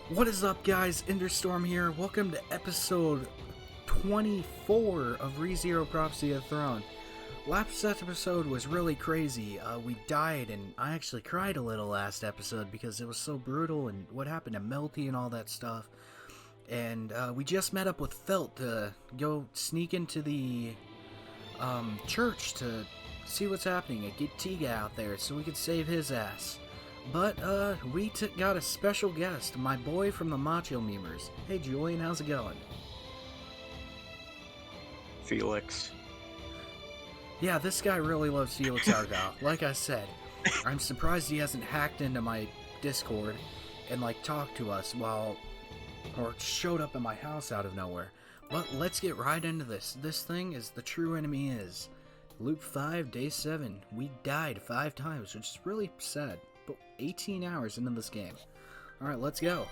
What is up, guys? Enderstorm here. Welcome to episode 24 of ReZero Prophecy of the Throne. Last episode was really crazy. We died, and I actually cried a little last episode because it was so brutal and what happened to Melty and all that stuff. And we just met up with Felt to go sneak into the church to see what's happening and get Tiga out there so we could save his ass. But, we got a special guest, my boy from the Macho Memers. Hey, Julian, how's it going? Felix. Yeah, this guy really loves Felix Argyle. Like I said, I'm surprised he hasn't hacked into my Discord and, talked to us or showed up at my house out of nowhere. But let's get right into this. This thing is The True Enemy Is. Loop 5, Day 7. We died 5 times, which is really sad. But 18 hours into this game. Alright, let's go.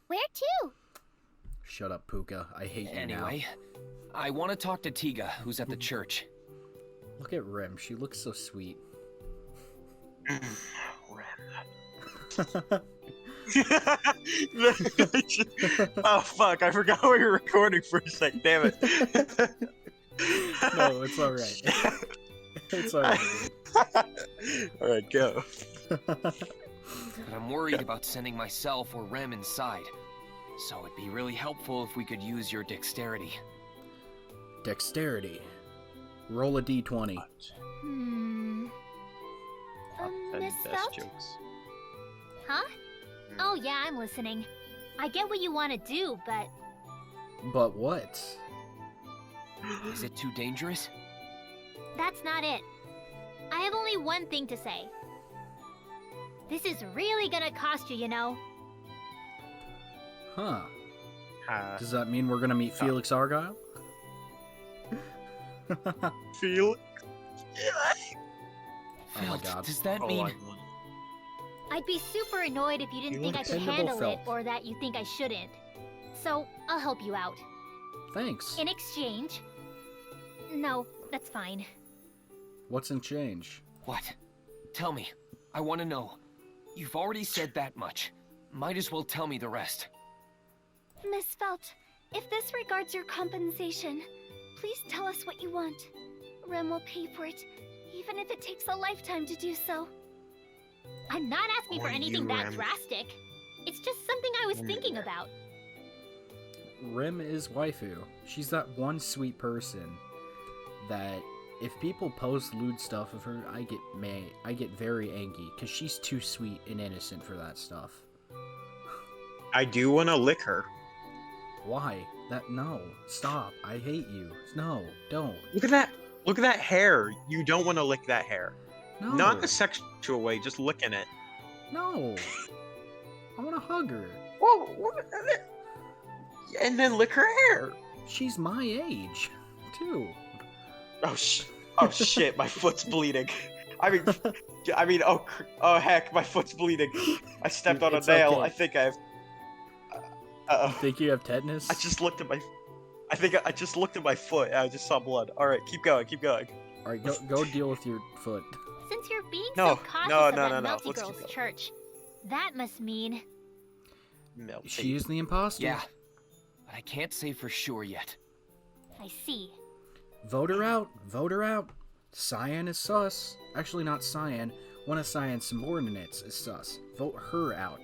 Where to? Shut up, Puka. I hate you now. Anyway, I want to talk to Tiga, who's at the church. Look at Rim. She looks so sweet. Oh fuck, I forgot we were recording for a sec, damn it. No, it's alright. It's alright. Alright, go. But I'm worried about sending myself or Rem inside. So it'd be really helpful if we could use your dexterity. Dexterity. Roll a d20. Miss Best Felt? jokes. Huh? Oh yeah, I'm listening. I get what you want to do, but... But what? Is it too dangerous? That's not it. I have only one thing to say. This is really gonna cost you, you know. Huh. Does that mean we're gonna meet Felix Argyle? Felix? Oh my Felt, god. does that mean... I'd be super annoyed if you didn't think I could Dependable handle it, Felt. or that you think I shouldn't. So, I'll help you out. Thanks. In exchange... No, that's fine. What's in change? What? Tell me. I want to know. You've already said that much. Might as well tell me the rest. Miss Felt, if this regards your compensation, please tell us what you want. Rem will pay for it, even if it takes a lifetime to do so. I'm not asking for Or anything you, that Rem. drastic. It's just something I was thinking about. Rim is waifu. She's that one sweet person that if people post lewd stuff of her, I get very angry because she's too sweet and innocent for that stuff. I do want to lick her. Why? No. Stop. I hate you. No, don't. Look at that. Look at that hair. You don't want to lick that hair. No. Not in a sexual way, just licking it. No. I want to hug her. Whoa. And then lick her hair. She's my age, too. Oh shit, my foot's bleeding. I mean, oh heck, my foot's bleeding. I stepped on a It's nail. okay. I think I have. Think you have tetanus? I just looked at my. I just looked at my foot. And I just saw blood. All right, keep going. Alright, go deal with your foot. Since you're being No, so cautious no, of no, that no, no. Melty Let's Girl's keep going. church, that must mean... Melty. She is the imposter. Yeah. But I can't say for sure yet. I see. Vote her out. Vote her out. Cyan is sus. Actually, not Cyan. One of Cyan's subordinates is sus. Vote her out.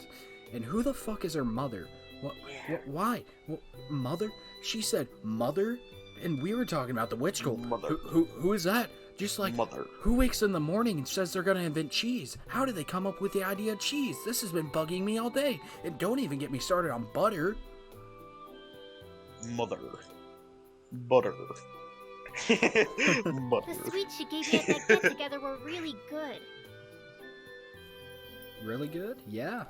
And who the fuck is her mother? What? Why? Mother? She said mother? And we were talking about the witch cult. Mother. Who is that? Just like, Mother. who wakes in the morning and says they're gonna invent cheese? How did they come up with the idea of cheese? This has been bugging me all day. And don't even get me started on butter. Mother. Butter. Mother. The sweets she gave me at that get-together were really good. Really good? Yeah.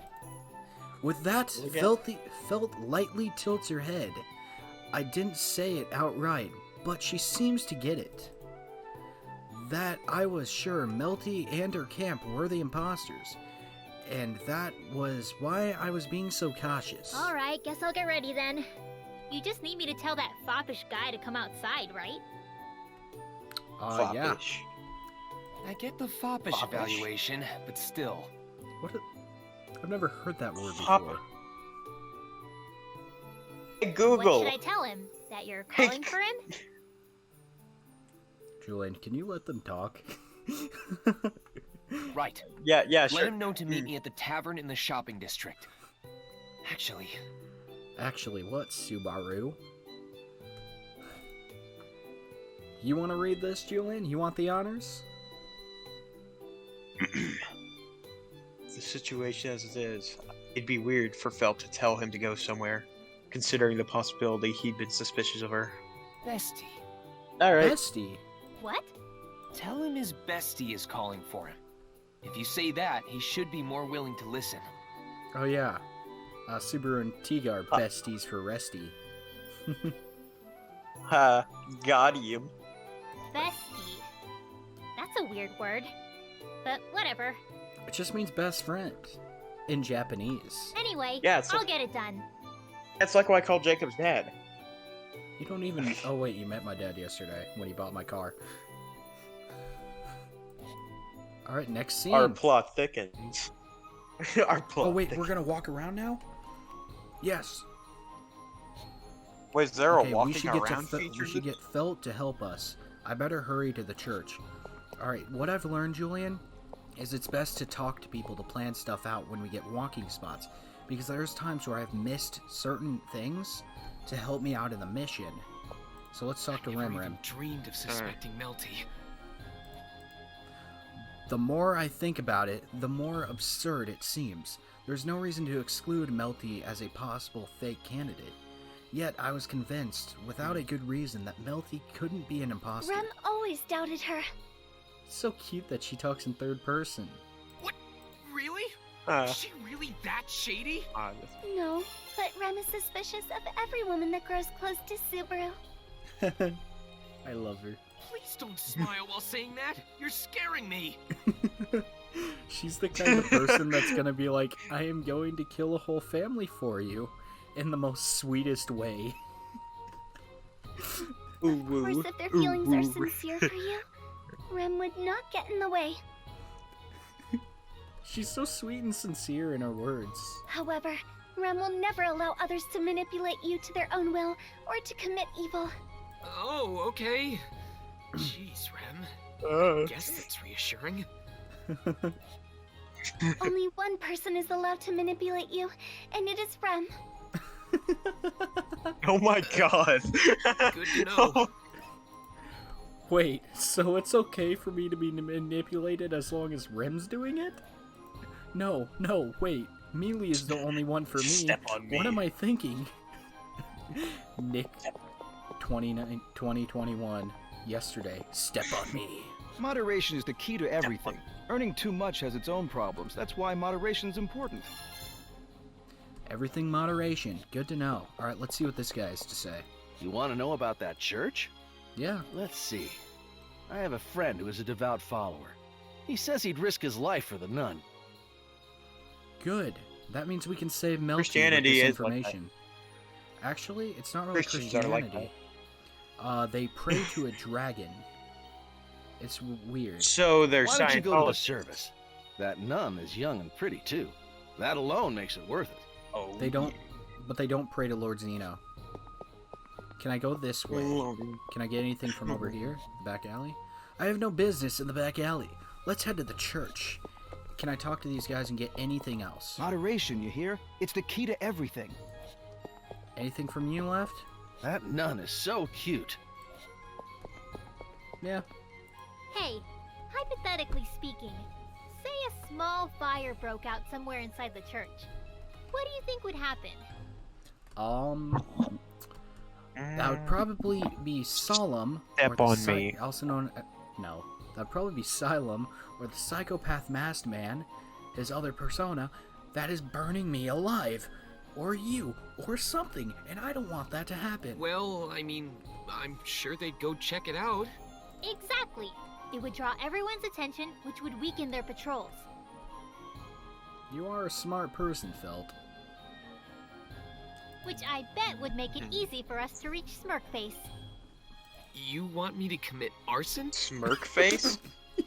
With that, Really good. Felt lightly tilts her head. I didn't say it outright, but she seems to get it. That I was sure Melty and her camp were the imposters, and that was why I was being so cautious. Alright, guess I'll get ready then. You just need me to tell that foppish guy to come outside, right? Yeah. Foppish. I get the foppish Foppish? evaluation, but still. What? I've never heard that word Fopper. before. Hey, What Google. should I tell him? That you're Hey, calling for him? Julian, can you let them talk? Right. Yeah, Let sure. him know to meet me at the tavern in the shopping district. Actually, Actually, what, Subaru? You want to read this, Julian? You want the honors? The situation as it is, it'd be weird for Felt to tell him to go somewhere, considering the possibility he'd been suspicious of her. bestie. Alright. Bestie. What? Tell him his bestie is calling for him. If you say that, he should be more willing to listen. Oh yeah. Subaru and Tiga are besties for Resty. Ha, got him. Bestie. That's a weird word. But whatever. It just means best friend. In Japanese. Anyway, Yeah, it's I'll like- get it done. That's like what I call Jacob's dad. You don't even... Oh wait, you met my dad yesterday when he bought my car. Alright, next scene. Our plot thickens. Our plot Oh wait, thickens. we're gonna walk around now? Yes. Was there Okay, a walking we should get around We feature? should get Felt to help us. I better hurry to the church. Alright, what I've learned, Julian, is it's best to talk to people to plan stuff out when we get walking spots. Because there's times where I've missed certain things to help me out in the mission. So let's talk to Never Rim even Rim. dreamed of suspecting Melty. The more I think about it, the more absurd it seems. There's no reason to exclude Melty as a possible fake candidate. Yet I was convinced, without a good reason, that Melty couldn't be an imposter. Rem always doubted her. It's so cute that she talks in third person. What? Really? Uh, Is she really that shady? No, but Rem is suspicious of every woman that grows close to Subaru. I love her. Please don't smile while saying that. You're scaring me. She's the kind of person that's gonna be like, I am going to kill a whole family for you, in the most sweetest way. ooh, Of course, woo. if their Ooh, feelings woo. are sincere for you, Rem would not get in the way. She's so sweet and sincere in her words. However, Rem will never allow others to manipulate you to their own will or to commit evil. Oh, okay. Jeez, Rem. Guess that's reassuring. Only one person is allowed to manipulate you, and it is Rem. Oh my god. Good to know. Wait, so it's okay for me to be manipulated as long as Rem's doing it? No, wait. Mealy is the only one for me. Step on me. What am I thinking? Nick 2021. Yesterday. Step on me. Moderation is the key to everything. Earning too much has its own problems. That's why moderation's important. Everything moderation. Good to know. Alright, let's see what this guy has to say. You want to know about that church? Yeah. Let's see. I have a friend who is a devout follower. He says he'd risk his life for the nun. Good. That means we can save Melty Christianity with this is like that. information. Actually, it's not really Christians are like Christianity. They pray to a dragon. It's weird. So they're Why don't you go to the Scientologists. service? That nun is young and pretty too. That alone makes it worth it. Oh, They don't, but they don't pray to Lord Zeno. Can I go this way? Can I get anything from over here? The back alley? I have no business in the back alley. Let's head to the church. Can I talk to these guys and get anything else? Moderation, you hear? It's the key to everything. Anything from you left? That nun is so cute. Yeah. Hey, hypothetically speaking, say a small fire broke out somewhere inside the church. What do you think would happen? That would probably be Solemn. Step or the on me. Also known. No. That'd probably be Xylem, or the psychopath masked man, his other persona, that is burning me alive. Or you, or something, and I don't want that to happen. Well, I mean, I'm sure they'd go check it out. Exactly. It would draw everyone's attention, which would weaken their patrols. You are a smart person, Felt. Which I bet would make it easy for us to reach Smirkface. You want me to commit arson? Smirk face?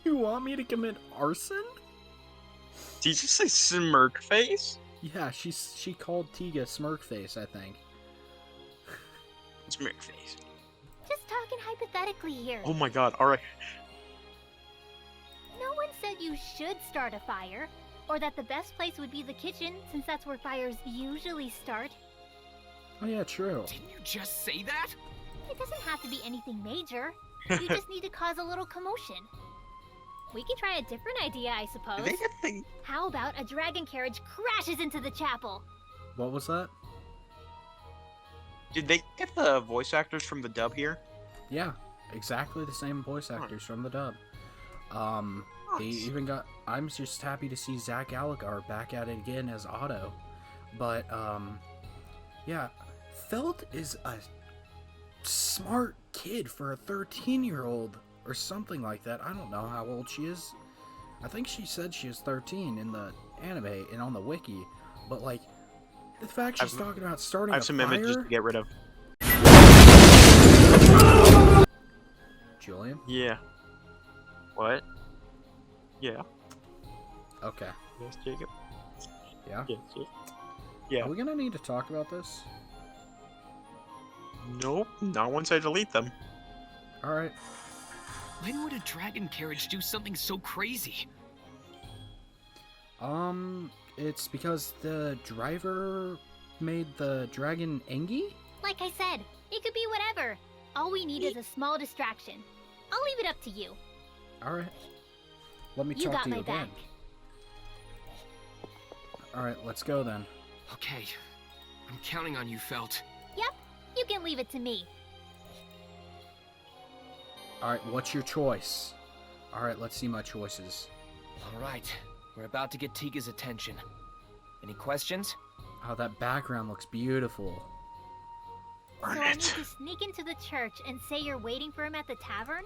You want me to commit arson? Did you just say smirk face? Yeah, she called Tiga Smirkface, I think. Smirk face. Just talking hypothetically here. Oh my god, alright. No one said you should start a fire, or that the best place would be the kitchen, since that's where fires usually start. Oh yeah, true. Didn't you just say that? It doesn't have to be anything major. You just need to cause a little commotion. We can try a different idea, I suppose. Did they get the... How about a dragon carriage crashes into the chapel? What was that? Did they get the voice actors from the dub here? Yeah, exactly the same voice actors from the dub. They Nice. even got. I'm just happy to see Zach Gallagher back at it again as Otto. But yeah, Felt is a smart kid for a 13-year-old or something like that. I don't know how old she is. I think she said she is 13 in the anime and on the wiki. But like, the fact she's talking about starting I a have some fire. images to get rid of. Julian. Yeah. What? Yeah. Okay. Yes, Jacob. Yeah. Yes, yes. Yeah. Are we gonna need to talk about this? Nope, not once I delete them. All right. When would a dragon carriage do something so crazy? It's because the driver made the dragon Engi? Like I said, it could be whatever. All we need is a small distraction. I'll leave it up to you. Alright. Let me You talk got to you my again. back. Alright, let's go then. Okay, I'm counting on you, Felt. Yep, you can leave it to me. Alright, what's your choice? Alright, let's see my choices. Alright, we're about to get Tiga's attention. Any questions? Oh, that background looks beautiful. Burn So I need it. to sneak into the church and say you're waiting for him at the tavern?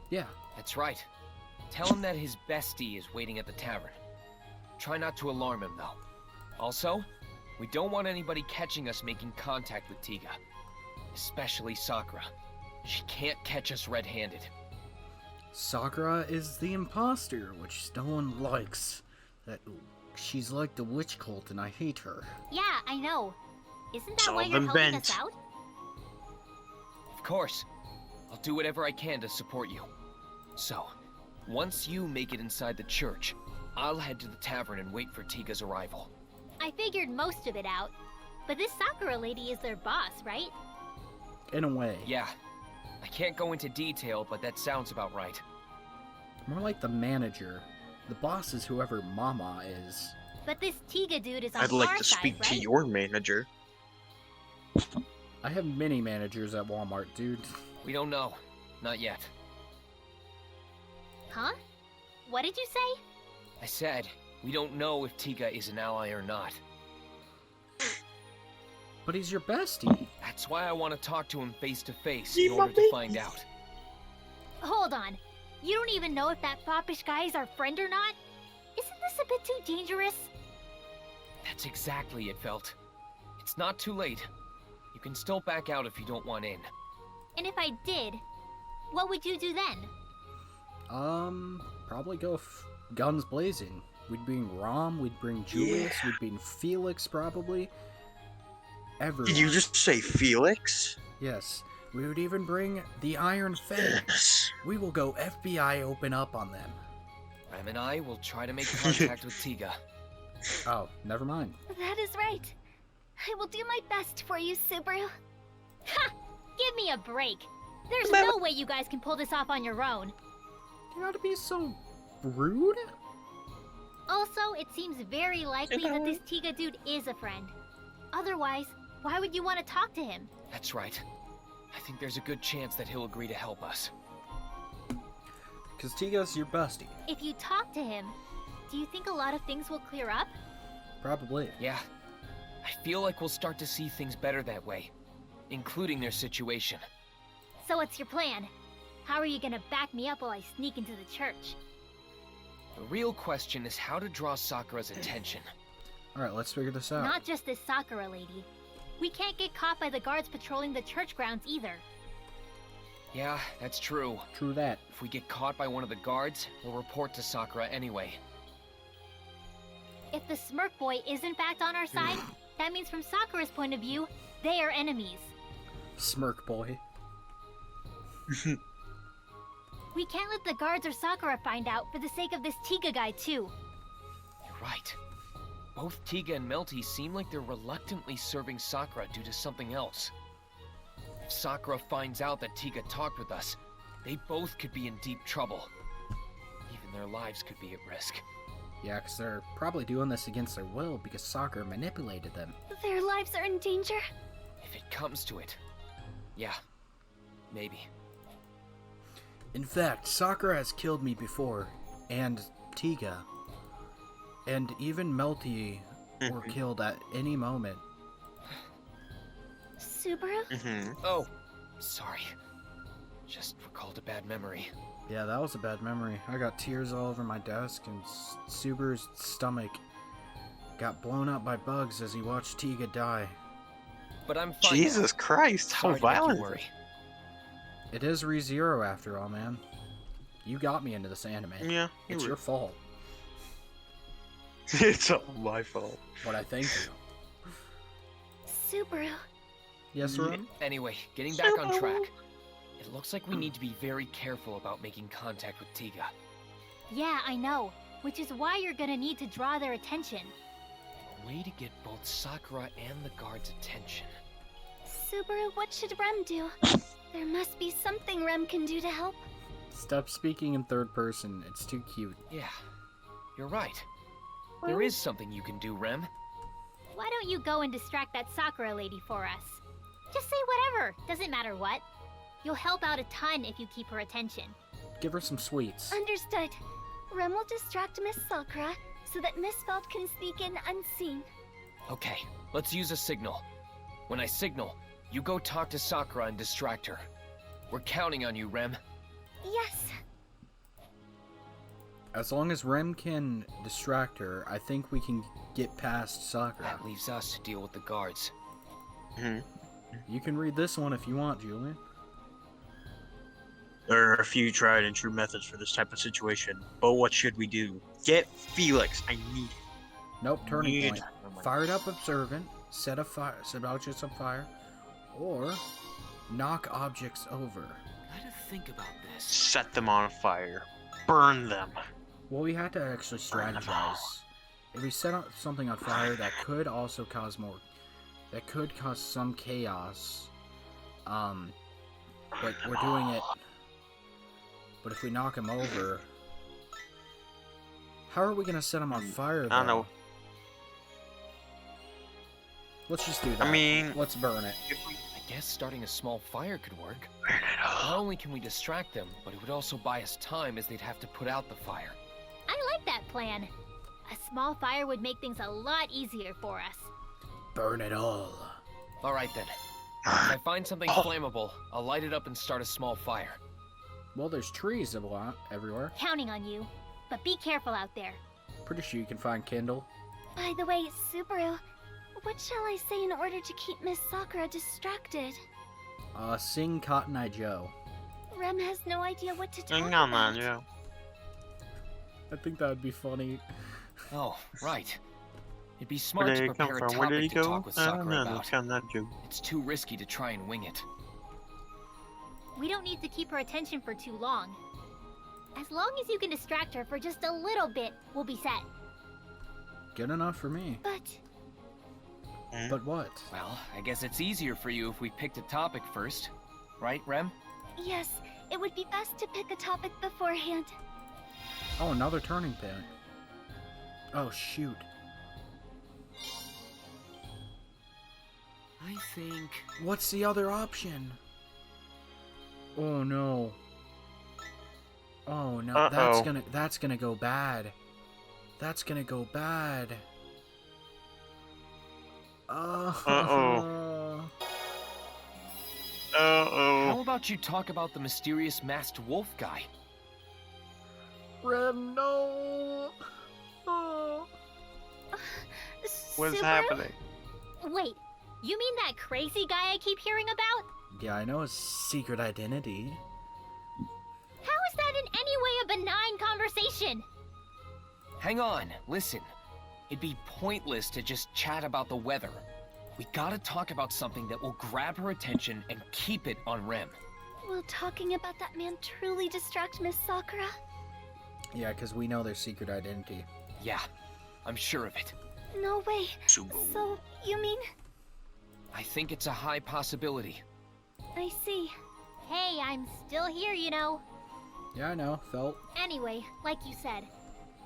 Yeah. That's right. Tell him that his bestie is waiting at the tavern. Try not to alarm him, though. Also, we don't want anybody catching us making contact with Tiga. Especially Sakura. She can't catch us red-handed. Sakura is the imposter, which no one likes. That she's like the witch cult and I hate her. Yeah, I know. Isn't that Solve why you're them helping bent. us out? Of course. I'll do whatever I can to support you. So, once you make it inside the church, I'll head to the tavern and wait for Tiga's arrival. I figured most of it out. But this Sakura lady is their boss, right? In a way. Yeah. I can't go into detail, but that sounds about right. More like the manager. The boss is whoever Mama is. But this Tiga dude is on I'd like our to side, speak right? to your manager. I have many managers at Walmart, dude. We don't know. Not yet. Huh? What did you say? I said, we don't know if Tiga is an ally or not. But he's your bestie. That's why I want to talk to him face to face See in my order to find babies. out. Hold on. You don't even know if that foppish guy is our friend or not? Isn't this a bit too dangerous? That's exactly it, Felt. It's not too late. You can still back out if you don't want in. And if I did, what would you do then? Probably go guns blazing. We'd bring Rom, we'd bring Julius, Yeah. we'd bring Felix, probably. Everyone. Did you just say Felix? Yes. We would even bring the Iron Fang. Yes. We will go FBI open up on them. Ram and I will try to make contact with Tiga. Oh, never mind. That is right. I will do my best for you, Subaru. Ha! Give me a break. There's no way you guys can pull this off on your own. You gotta be so rude? Also, it seems very likely that this Tiga dude is a friend. Otherwise, why would you want to talk to him? That's right. I think there's a good chance that he'll agree to help us. Because Tiga's your bestie. If you talk to him, do you think a lot of things will clear up? Probably. Yeah. I feel like we'll start to see things better that way, including their situation. So what's your plan? How are you gonna back me up while I sneak into the church? The real question is how to draw Sakura's attention. Alright, let's figure this out. Not just this Sakura lady. We can't get caught by the guards patrolling the church grounds either. Yeah, that's true. True that. If we get caught by one of the guards, we'll report to Sakura anyway. If the Smirk Boy is in fact on our side, that means from Sakura's point of view, they are enemies. Smirk boy. We can't let the guards or Sakura find out for the sake of this Tiga guy, too. You're right. Both Tiga and Melty seem like they're reluctantly serving Sakura due to something else. If Sakura finds out that Tiga talked with us, they both could be in deep trouble. Even their lives could be at risk. Yeah, because they're probably doing this against their will because Sakura manipulated them. Their lives are in danger? If it comes to it, yeah, maybe. In fact, Sakura has killed me before, and Tiga. And even Melty were killed at any moment. Subaru? Oh, sorry. Just recalled a bad memory. Yeah, that was a bad memory. I got tears all over my desk, and Subaru's stomach got blown up by bugs as he watched Tiga die. But I'm fine. Jesus Christ, how Sorry to make you violent. worry. It is ReZero after all, man. You got me into this anime. Yeah, It's your fault, It's all my fault. but I thank you. Subaru. Yes, Ron? Anyway, getting back on track. It looks like we need to be very careful about making contact with Tiga. Yeah, I know. Which is why you're gonna need to draw their attention. A way to get both Sakura and the guards' attention. Subaru, what should Rem do? There must be something Rem can do to help. Stop speaking in third person. It's too cute. Yeah, you're right. There is something you can do, Rem. Why don't you go and distract that Sakura lady for us? Just say whatever, doesn't matter what. You'll help out a ton if you keep her attention. Give her some sweets. Understood. Rem will distract Miss Sakura so that Miss Felt can sneak in unseen. Okay, let's use a signal. When I signal, you go talk to Sakura and distract her. We're counting on you, Rem. Yes. As long as Rem can distract her, I think we can get past Sakura. That leaves us to deal with the guards. You can read this one if you want, Julian. There are a few tried and true methods for this type of situation, but what should we do? Get Felix. I need it. Nope, turning Need- point. Fired up observant, set objects on fire, or knock objects over. Gotta think about this. Set them on fire. Burn them. Well, we had to actually strategize. If we set something on fire, that could also cause more. That could cause some chaos. But we're doing it. But if we knock him over, how are we gonna set him on fire? Though? I don't know. Let's just do that. I mean, let's burn it. I guess starting a small fire could work. Not only can we distract them, but it would also buy us time as they'd have to put out the fire. I like that plan. A small fire would make things a lot easier for us. Burn it all. Alright then. If I find something flammable, I'll light it up and start a small fire. Well, there's trees a lot everywhere. Counting on you. But be careful out there. Pretty sure you can find kindle. By the way, Subaru, what shall I say in order to keep Miss Sakura distracted? Sing Cotton Eye Joe. Rem has no idea what to talk Hang about. on, man, yeah. I think that would be funny. Oh, right. It'd be Where smart did to he come prepare a from? Where did he topic to go? talk with I don't Sakura know. about. It's kind of joke. It's too risky to try and wing it. We don't need to keep her attention for too long. As long as you can distract her for just a little bit, we'll be set. Good enough for me. But But what? Well, I guess it's easier for you if we picked a topic first. Right, Rem? yes, it would be best to pick a topic beforehand. Oh, another turning point. Oh, shoot. I think... What's the other option? Oh no. Oh no, that's gonna go bad. That's gonna go bad. Uh-oh. How about you talk about the mysterious masked wolf guy? Rem, no. Oh. What's Subaru? happening? Wait, you mean that crazy guy I keep hearing about? Yeah, I know his secret identity. How is that in any way a benign conversation? Hang on, listen. It'd be pointless to just chat about the weather. We gotta talk about something that will grab her attention and keep it on Rem. Will talking about that man truly distract Miss Sakura? Yeah, because we know their secret identity. Yeah, I'm sure of it. No way. So, you mean... I think it's a high possibility. I see. Hey, I'm still here, you know. Yeah, I know. Felt. Anyway, like you said,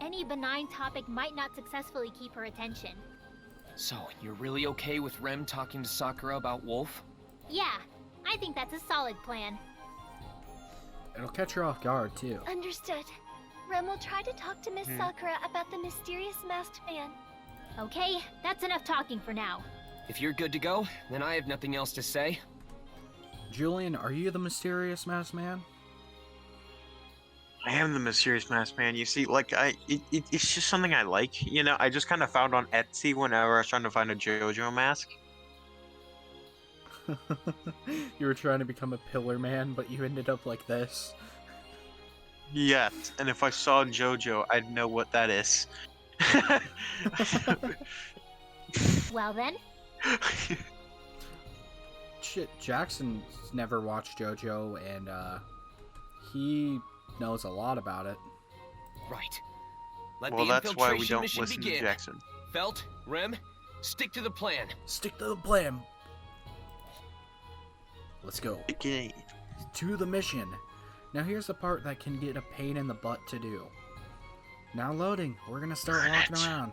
any benign topic might not successfully keep her attention. So, you're really okay with Rem talking to Sakura about Wolf? Yeah, I think that's a solid plan. It'll catch her off guard, too. Understood. Rem will try to talk to Miss Sakura about the mysterious masked man. Okay, that's enough talking for now. If you're good to go, then I have nothing else to say. Julian, are you the mysterious masked man? I am the mysterious masked man. You see, like, it's just something I like. You know, I just kind of found on Etsy whenever I was trying to find a JoJo mask. You were trying to become a pillar man, but you ended up like this. Yes, and if I saw JoJo, I'd know what that is. Well then, Shit, Jackson's never watched JoJo, and he knows a lot about it. Right. Let Well, the that's why we infiltration don't mission listen begin. to Jackson. Felt, Rem, stick to the plan. Stick to the plan. Let's go. Okay. To the mission. Now here's the part that can get a pain in the butt to do. Now loading. We're gonna start Burn walking it. around.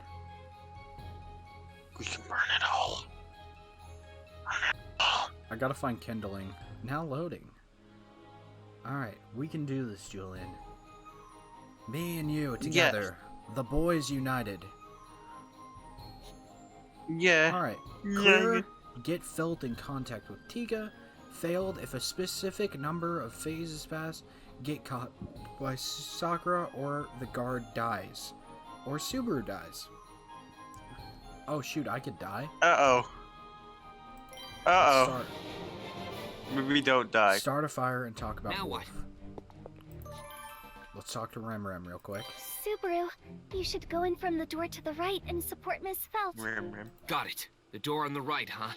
We can burn it all. I gotta find kindling. Now loading. Alright, we can do this, Julian. Me and you together. The boys united. Yeah. Alright, Yeah. clear. Get Felt in contact with Tiga. Failed if a specific number of phases pass. Get caught by Sakura or the guard dies. Or Subaru dies. Oh shoot, I could die? Uh-oh. Uh-oh. Start, Maybe don't die. start a fire and talk about Now Wolf. Let's talk to Rem real quick. Subaru, you should go in from the door to the right and support Miss Felt. Rim. Got it. The door on the right, huh?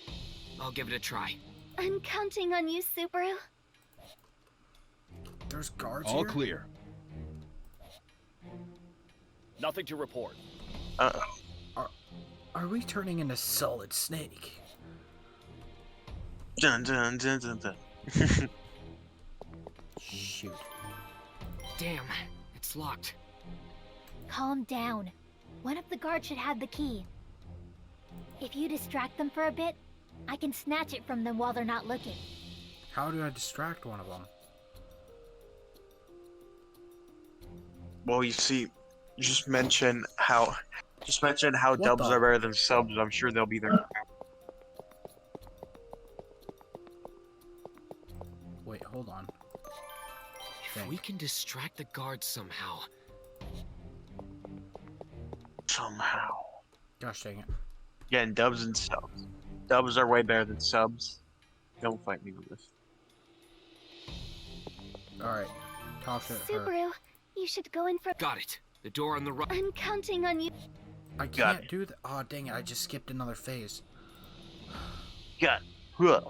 I'll give it a try. I'm counting on you, Subaru. There's guards All here? clear. Nothing to report. Uh-oh. Are we turning into Solid Snake? Dun dun dun dun dun. Shoot. Damn, it's locked. calm down. One of the guards should have the key. If you distract them for a bit, I can snatch it from them while they're not looking. How do I distract one of them? Well, you see, just mention how dubs the- are better than subs. I'm sure they'll be there. Wait, hold on. If we can distract the guards somehow. Somehow. Gosh dang it. Yeah, and dubs and subs. Dubs are way better than subs. Don't fight me with this. Alright. Talk to her. Subaru, you should go in for. Got it. The door on the right. I'm counting on you. I Got can't do that. Oh, dang it. I just skipped another phase. Got. Huh.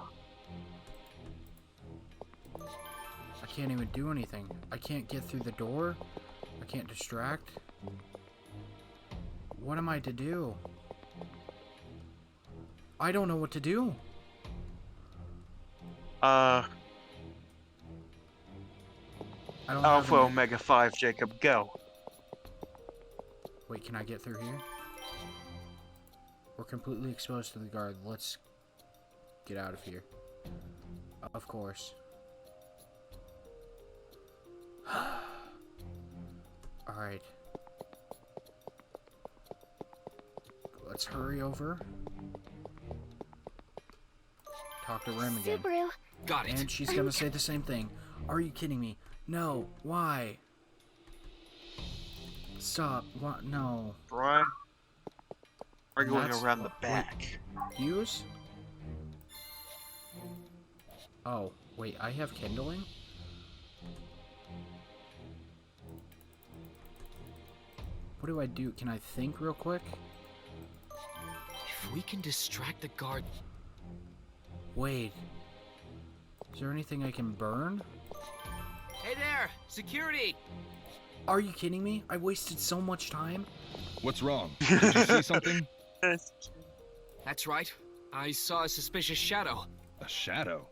I can't even do anything. I can't get through the door. I can't distract. What am I to do? I don't know what to do. Uh, I don't have Alpha any- Omega 5, Jacob, go. Wait, can I get through here? We're completely exposed to the guard. Let's get out of here. Of course. Alright. Let's hurry over. Talk to Rem again. Subaru, Got it. And she's gonna say the same thing. Are you kidding me? No. Why? Stop. What? No. Brian, we're going That's- around the wait. back. Use? Oh, wait, I have kindling? What do I do? Can I think real quick? If If we can distract the guard... Wait. Is there anything I can burn? Hey there! Security! Are you kidding me? I wasted so much time. What's wrong? Did you see something? That's right. I saw a suspicious shadow. A shadow?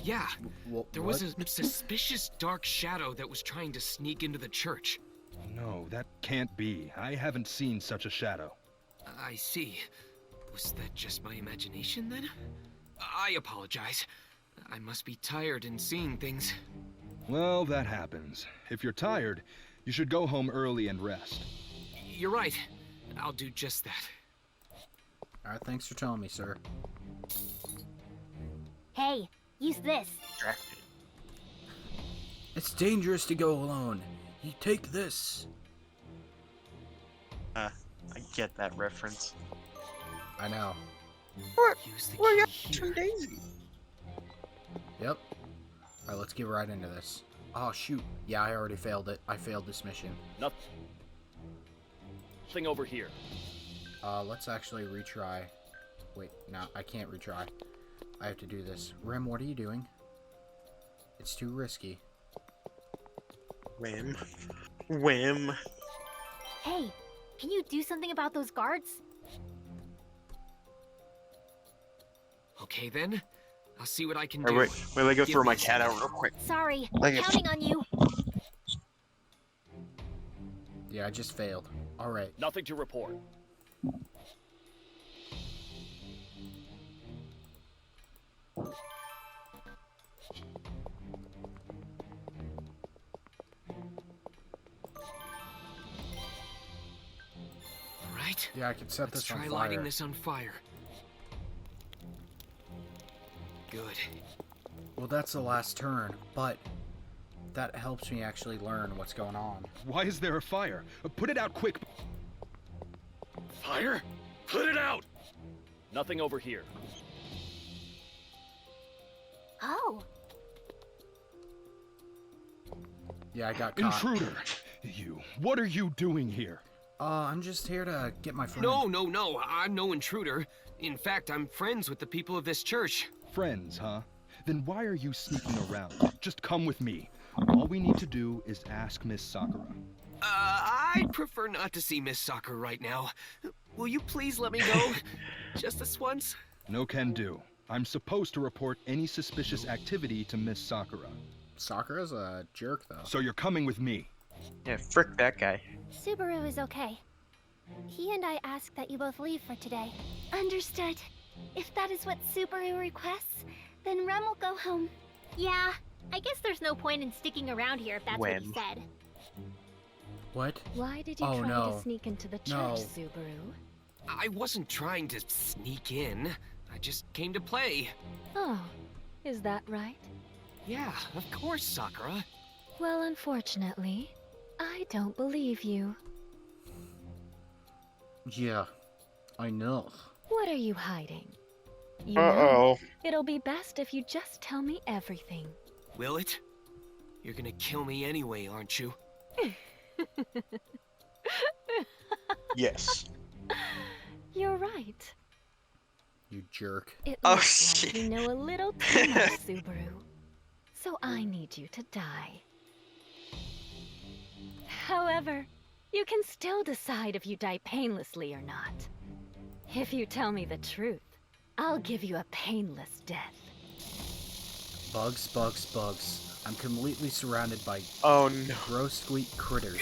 Yeah, there was What? a suspicious dark shadow that was trying to sneak into the church. No, that can't be. I haven't seen such a shadow. I see. Was that just my imagination then? I apologize. I must be tired and seeing things. Well, that happens. If you're tired, you should go home early and rest. You're right. I'll do just that. Alright, thanks for telling me, sir. Hey, use this. Distracted. It's dangerous to go alone. You take this. I get that reference. I know. Use the Well, yeah, key from here. Daisy. Yep. Alright, let's get right into this. Oh, shoot. Yeah, I already failed it. I failed this mission. Nothing over here. Let's actually retry. Wait, no, I can't retry. I have to do this. Rim, what are you doing? It's too risky. Whim. Whim. Hey, can you do something about those guards? Okay then. I'll see what I can Or do. wait, let me go Give throw me my a cat second. out real quick. Sorry, Like it- counting on you. Yeah, I just failed. Alright. Nothing to report. All right. Yeah, I can set Let's this on try fire. lighting this on fire. Good. Well, that's the last turn, but that helps me actually learn what's going on. Why is there a fire? Put it out quick. Fire? Put it out! Nothing over here. Oh, Yeah, I got caught. Intruder! You, what are you doing here? I'm just here to get my friend. No, I'm no intruder. In fact, I'm friends with the people of this church. Friends, huh? Then why are you sneaking around? Just come with me. All we need to do is ask Miss Sakura. I'd prefer not to see Miss Sakura right now. Will you please let me go? Just this once? No can do. I'm supposed to report any suspicious activity to Miss Sakura. Sakura's a jerk, though. So you're coming with me. Yeah, frick that guy. Subaru is okay. He and I ask that you both leave for today. Understood. If that is what Subaru requests, then Rem will go home. yeah. I guess there's no point in sticking around here if that's what he When? said. What? Why did you Oh, try no. to sneak into the church, No. Subaru? I wasn't trying to sneak in. I just came to play. Oh, is that right? Yeah, of course, Sakura. Well, unfortunately, I don't believe you. Yeah, I know. What are you hiding? You know, Uh-oh. it'll be best if you just tell me everything. Will it? You're gonna kill me anyway, aren't you? Yes. You're right. You jerk. It Oh, looks like shit. you know a little too much, Subaru. So I need you to die. However, you can still decide if you die painlessly or not. If you tell me the truth, I'll give you a painless death. Bugs, bugs, bugs. I'm completely surrounded by Oh no. gross squeak critters.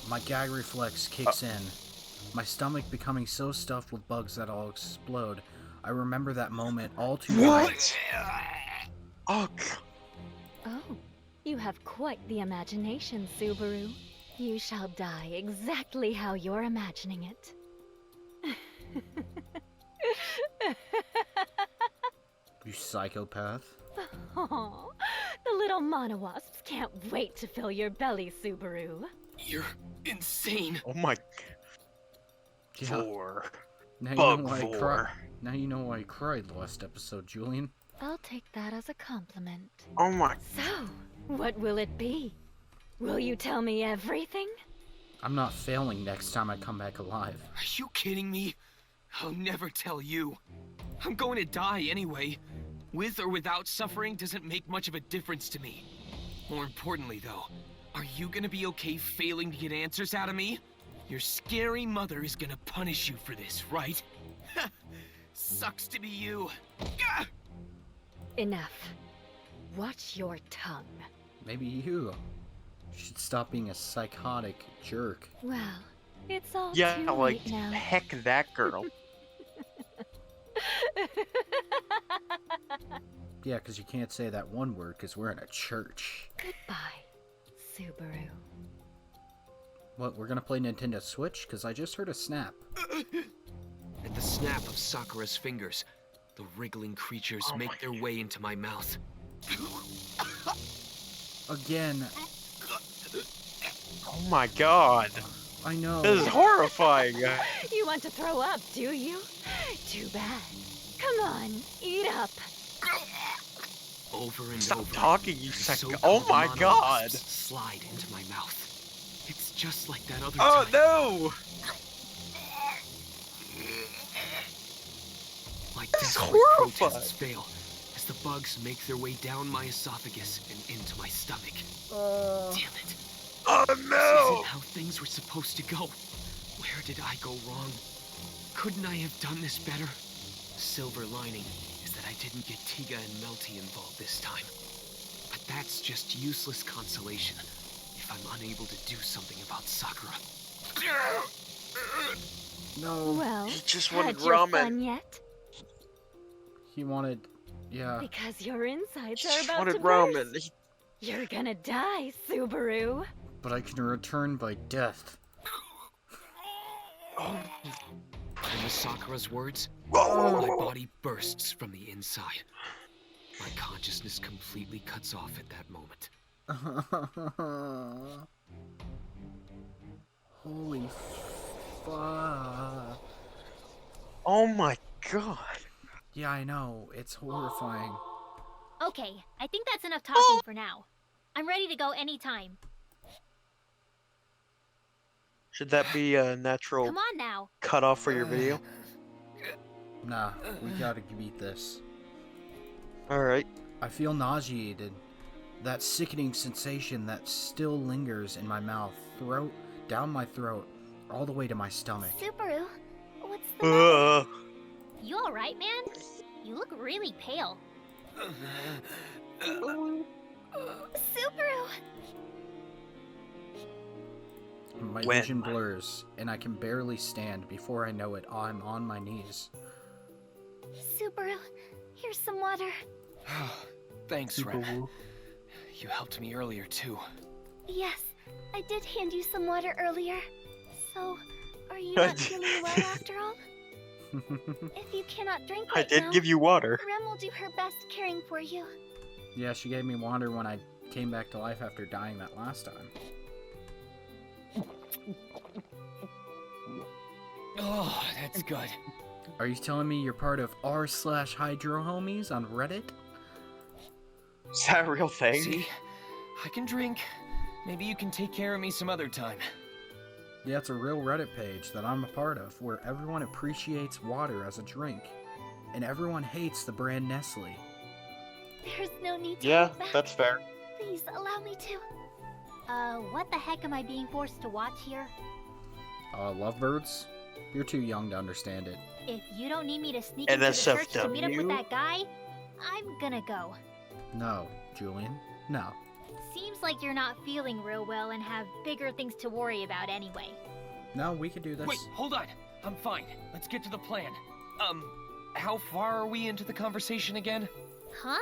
My gag reflex kicks in. My stomach becoming so stuffed with bugs that I'll explode. I remember that moment all too well. What? Oh, Oh, you have quite the imagination, Subaru. You shall die exactly how you're imagining it. You psychopath. Oh, the little monowasps can't wait to fill your belly, Subaru. You're insane. oh my. Yeah. Vor. Now you Bug know why I vor. cried. Now you know why I cried last episode, Julian. I'll take that as a compliment. Oh my. So, what will it be? Will you tell me everything? I'm not failing next time I come back alive. Are you kidding me? I'll never tell you. I'm going to die anyway. With or without suffering doesn't make much of a difference to me. More importantly, though, are you gonna be okay failing to get answers out of me? Your scary mother is gonna punish you for this, right? Sucks to be you. Gah! Enough. Watch your tongue. Maybe you should stop being a psychotic jerk. Well, it's all Yeah, too like, late now. heck that girl. Yeah, because you can't say that one word because we're in a church. Goodbye, Subaru. What, we're gonna play Nintendo Switch? Because I just heard a snap. At the snap of Sakura's fingers, the wriggling creatures make their way into my mouth. Again. Oh my god. I know. This is horrifying. You want to throw up, do you? Too bad. Come on, eat up. Over and Stop over. talking, you the psycho. so-called Oh my mono god. wasps slide into my mouth. It's just like that other Oh time. no! My This is desperate horrifying. protests fail as the bugs make their way down my esophagus and into my stomach. Damn it. Oh This no! isn't how things were supposed to go. Where did I go wrong? Couldn't I have done this better? The silver lining is that I didn't get Tiga and Melty involved this time. But that's just useless consolation if I'm unable to do something about Sakura. No. Well, He just had wanted your ramen. fun yet? He wanted... Yeah. Because your insides He are just about wanted to ramen. burst. You're gonna die, Subaru. But I can return by death. And with Sakura's words, Oh. my body bursts from the inside. My consciousness completely cuts off at that moment. Holy fuck. Oh my god. Yeah, I know. It's horrifying. Okay, I think that's enough talking for now. I'm ready to go anytime. Should that be a natural Come on now. cutoff for your video? Nah, we gotta beat this. Alright. I feel nauseated. That sickening sensation that still lingers in my mouth, throat, down my throat, all the way to my stomach. Subaru, what's the matter? You alright, man? You look really pale. Subaru! My When? vision blurs, and I can barely stand. Before I know it, I'm on my knees. Subaru, here's some water. Thanks, Rem. You helped me earlier, too. Yes, I did hand you some water earlier. So, are you not feeling well after all? If you cannot drink I right did now, give you water. Rem will do her best caring for you. Yeah, she gave me water when I came back to life after dying that last time. Oh, that's good. Are you telling me you're part of r/hydro homies on Reddit? Is that a real thing? See? I can drink. Maybe you can take care of me some other time. Yeah, it's a real Reddit page that I'm a part of, where everyone appreciates water as a drink, and everyone hates the brand Nestle. There's no need to Yeah, look back. that's fair. Please allow me to. What the heck am I being forced to watch here? Lovebirds? You're too young to understand it. If you don't need me to sneak into the church to meet up with NSFW? that guy, I'm gonna go. No, Julian, no. Seems like you're not feeling real well and have bigger things to worry about anyway. No, we could do this. Wait, hold on. I'm fine. Let's get to the plan. How far are we into the conversation again? Huh?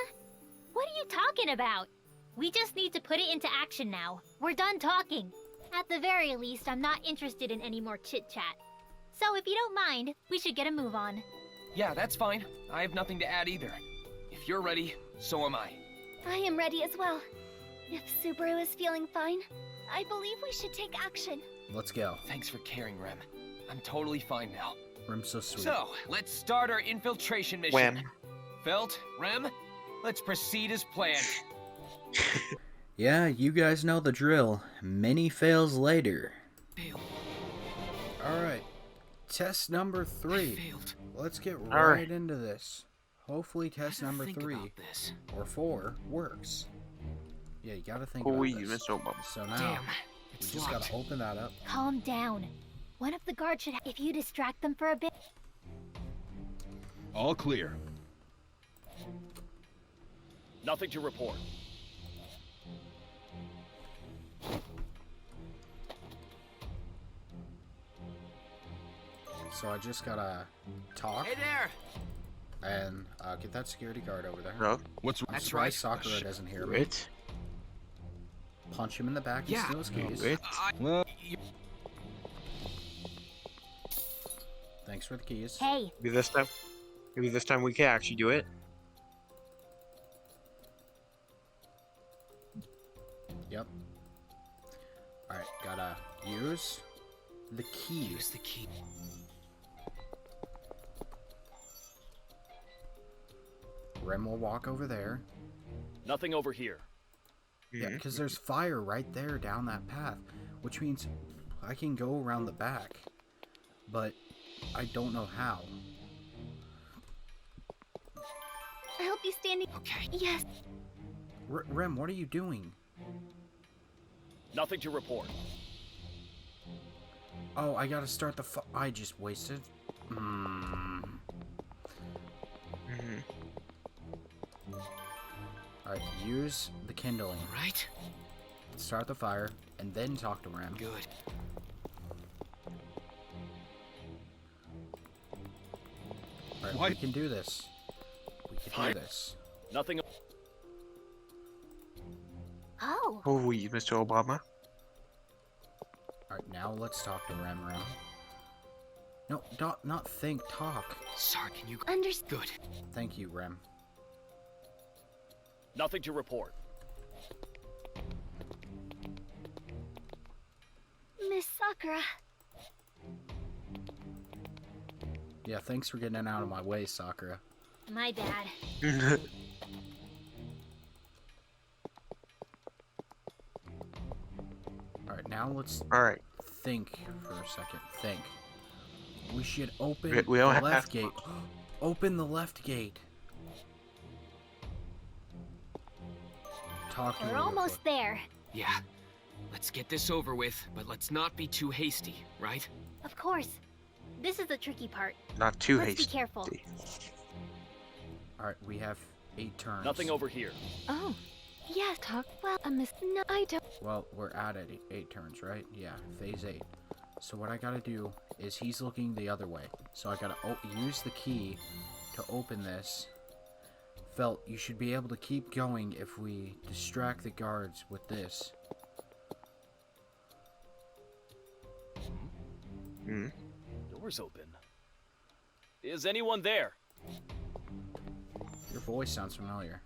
What are you talking about? We just need to put it into action now. We're done talking. At the very least, I'm not interested in any more chit-chat. So if you don't mind, we should get a move on. Yeah, that's fine. I have nothing to add either. If you're ready, so am I. I am ready as well. If Subaru is feeling fine, I believe we should take action. Let's go. Thanks for caring, Rem. I'm totally fine now. Rim's so sweet. So, let's start our infiltration mission. When? Felt, Rem, let's proceed as planned. Yeah, you guys know the drill. Many fails later. Failed. Alright. Test number 3. Failed. Let's get All right right. into this. Hopefully test Gotta number think 3 about this. or 4 works. Yeah, you gotta think Oh, about you this. Mr. Obama. So now, Damn. we It's just locked. gotta open that up. Calm down. One of the guards should. If you distract them for a bit. All clear. Nothing to report. So I just gotta talk Hey there. and get that security guard over there. No. What's I'm That's surprised right. Sakura doesn't hear me. Wait. Punch him in the back and Yeah. steal his keys. Wait. well? Thanks for the keys. Hey, Maybe this time. Maybe this time we can actually do it. Yep. Alright, gotta use the key. Use the key. Rem will walk over there. Nothing over here. Yeah, Mhm. because there's fire right there down that path, which means I can go around the back, but I don't know how. I'll be standing. Okay. Yes. Rem, what are you doing? Nothing to report. Oh, I gotta start the I just wasted. Mhm. Alright, use the kindling. Right. Start the fire, and then talk to Rem. Good. Alright, Why- we can do this. We can Fire. do this. Nothing. oh, Oh, you Mr. Obama. Alright, now let's talk to Rem. No, not think, talk. Sorry, can you... Understood. Good. Thank you, Rem. Nothing to report. Miss Sakura. Yeah, thanks for getting out of my way, Sakura. my bad. Alright, now let's Alright. think for a second. Think. We should open We don't the have left to- gate. Open the left gate. Talk to me We're real almost quick. there. Yeah. Let's get this over with, but let's not be too hasty, right? Of course. This is the tricky part. Not too Let's hasty. be careful. Alright, we have 8 turns. Nothing over here. Oh, Yes. talk. Well, No, I don't. Well, we're at it. 8 turns, right? Yeah, phase 8. So what I gotta do is he's looking the other way. So I gotta use the key to open this. Felt, you should be able to keep going if we distract the guards with this. Hmm. Door's open. Is anyone there? Your voice sounds familiar.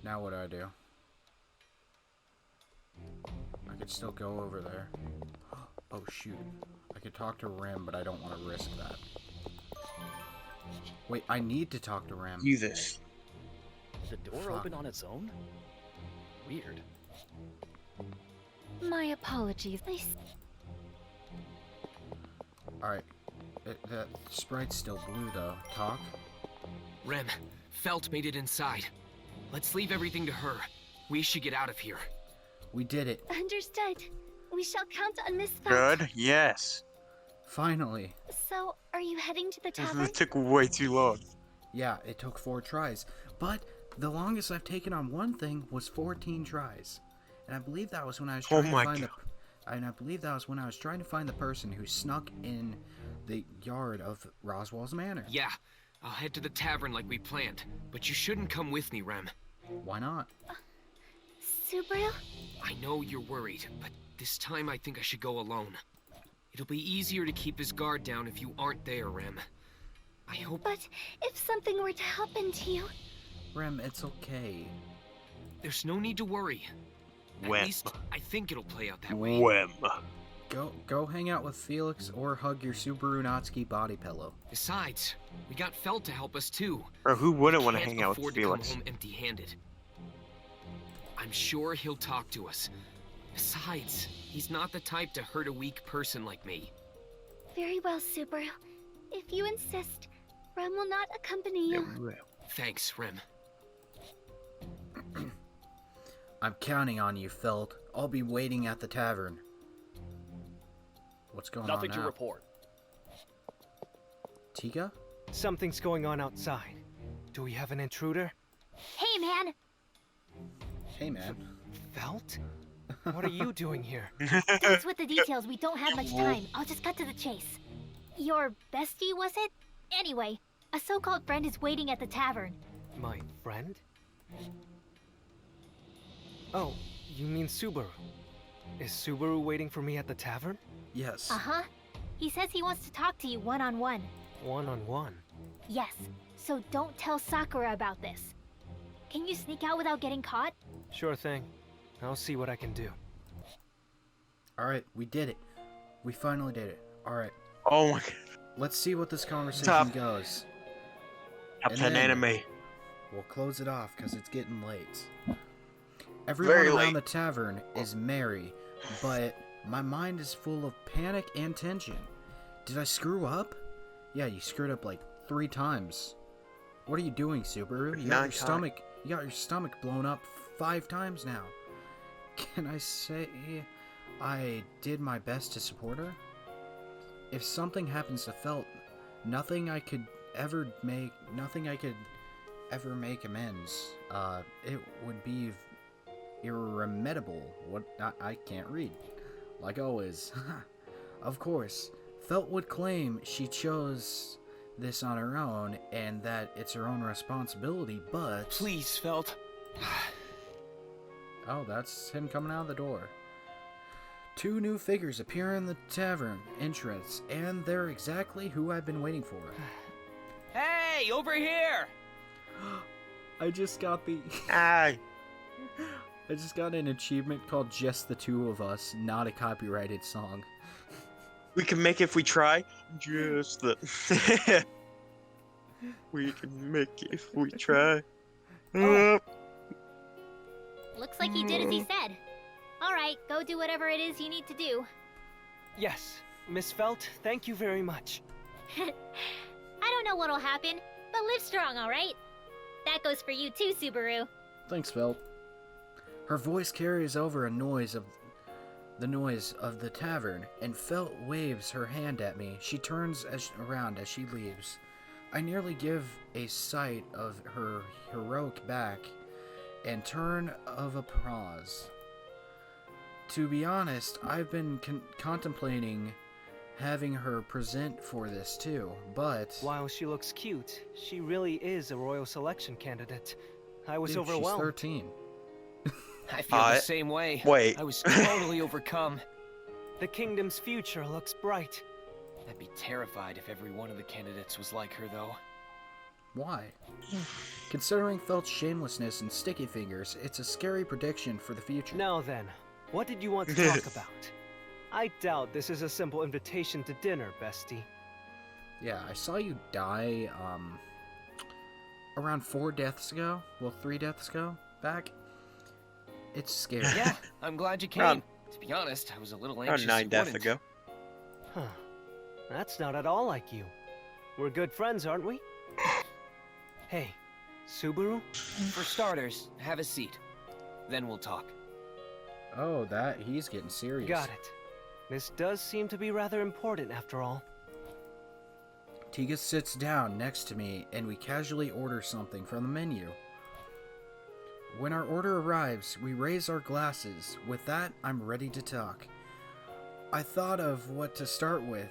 Now what do I do? I could still go over there. Oh shoot. I could talk to Rim, but I don't want to risk that. Wait, I need to talk to Rim. Do this. Did the door Fuck. open on its own? Weird. My apologies. Alright. That sprite's still blue though. Talk? Rem, Felt made it inside. Let's leave everything to her. We should get out of here. We did it. understood. We shall count on Miss Felt. Good. Yes. Finally. So, are you heading to the tavern? It took way too long. Yeah, it took 4 tries. But the longest I've taken on one thing was 14 tries. And I believe that was when I was Oh trying my to find God. and I believe that was when I was trying to find the person who snuck in the yard of Roswell's Manor. Yeah, I'll head to the tavern like we planned. But you shouldn't come with me, Rem. Why not? Subaru? I know you're worried, but this time I think I should go alone. It'll be easier to keep his guard down if you aren't there, Rem. I hope... But if something were to happen to you, Rem, it's okay. There's no need to worry. At Wem. least, I think it'll play out that way. Wem. Go hang out with Felix or hug your Subaru Natsuki body pillow. Besides, we got Felt to help us too. Or who wouldn't want to Can't hang out with afford to Felix? come home empty-handed. I'm sure he'll talk to us. Besides, he's not the type to hurt a weak person like me. Very well, Subaru. If you insist, Rem will not accompany you. Thanks, Rem. I'm counting on you, Felt. I'll be waiting at the tavern. What's going Nothing on to now? report. Tika? Something's going on outside. Do we have an intruder? Hey, man! Hey, man. Felt? What are you doing here? That's with the details. We don't have much time. I'll just cut to the chase. Your bestie, was it? Anyway, a so-called friend is waiting at the tavern. My friend? Oh, you mean Subaru. Is Subaru waiting for me at the tavern? Yes. Uh-huh. He says he wants to talk to you one-on-one. One-on-one? Yes, so don't tell Sakura about this. Can you sneak out without getting caught? Sure thing. I'll see what I can do. Alright, we did it. We finally did it. Alright, Oh my god. let's see what this conversation Top. goes. Top And 10 then- anime. We'll close it off because it's getting late. Everyone Very around late. the tavern is merry, but my mind is full of panic and tension. Did I screw up? Yeah, you screwed up like 3 times. What are you doing, Subaru? You got 9 your stomach blown up 5 times now. Can I say I did my best to support her? If something happens to Felt, nothing I could ever make amends. It would be irremediable. What I can't read. Like always. Of course, Felt would claim she chose this on her own and that it's her own responsibility, but... Please, Felt. Oh, that's him coming out of the door. 2 new figures appear in the tavern entrance, and they're exactly who I've been waiting for. Hey, over here! I just got the... Aye. I just got an achievement called Just the Two of Us, not a copyrighted song. We can make it if we try. Just the. We can make it if we try. Oh. Looks like he did as he said. Alright, go do whatever it is you need to do. Yes, Miss Felt, thank you very much. I don't know what'll happen, but live strong, alright? That goes for you too, Subaru. Thanks, Felt. Her voice carries over the noise of the tavern, and Felt waves her hand at me. She turns around as she leaves. I nearly give a sight of her heroic back and turn of applause. To be honest, I've been contemplating having her present for this too, but... While she looks cute, she really is a royal selection candidate. I was Dude, overwhelmed. she's 13. I feel the same way. Wait. I was totally overcome. The kingdom's future looks bright. I'd be terrified if every one of the candidates was like her, though. Why? Considering Felt's shamelessness and sticky fingers, it's a scary prediction for the future. Now then, what did you want to talk about? I doubt this is a simple invitation to dinner, bestie. Yeah, I saw you die, around 4 deaths ago. Well, 3 deaths ago back. It's scary. Yeah, I'm glad you came. Around- To be honest, I was a little Around anxious 9 you deaths wouldn't. ago. Huh. That's not at all like you. We're good friends, aren't we? Hey, Subaru? For starters, have a seat. Then we'll talk. Oh, he's getting serious. Got it. This does seem to be rather important after all. Tiga sits down next to me and we casually order something from the menu. When our order arrives, we raise our glasses. With that, I'm ready to talk. I thought of what to start with.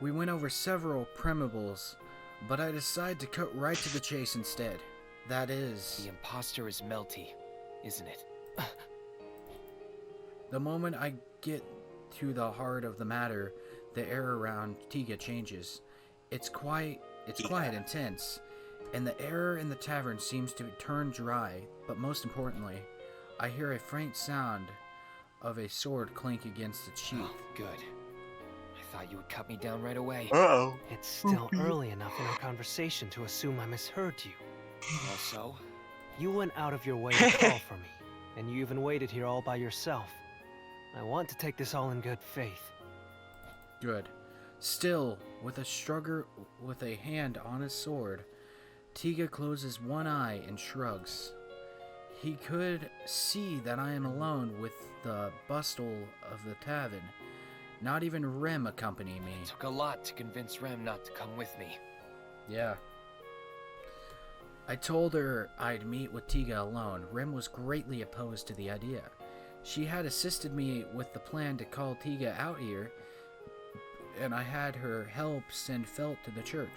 We went over several premibles, but I decided to cut right to the chase instead. That is... The imposter is Melty, isn't it? The moment I get to the heart of the matter, the air around Tiga changes. It's quite intense, and the air in the tavern seems to turn dry, but most importantly, I hear a faint sound of a sword clink against its sheath. Oh, good. I thought you would cut me down right away. Uh-oh. It's still early enough in our conversation to assume I misheard you. Also, You went out of your way to call for me. And you even waited here all by yourself. I want to take this all in good faith. Good. Still, with a hand on his sword, Tiga closes one eye and shrugs. He could see that I am alone with the bustle of the tavern. Not even Rem accompany me. It took a lot to convince Rem not to come with me. Yeah. I told her I'd meet with Tiga alone. Rem was greatly opposed to the idea. She had assisted me with the plan to call Tiga out here, and I had her help send Felt to the church.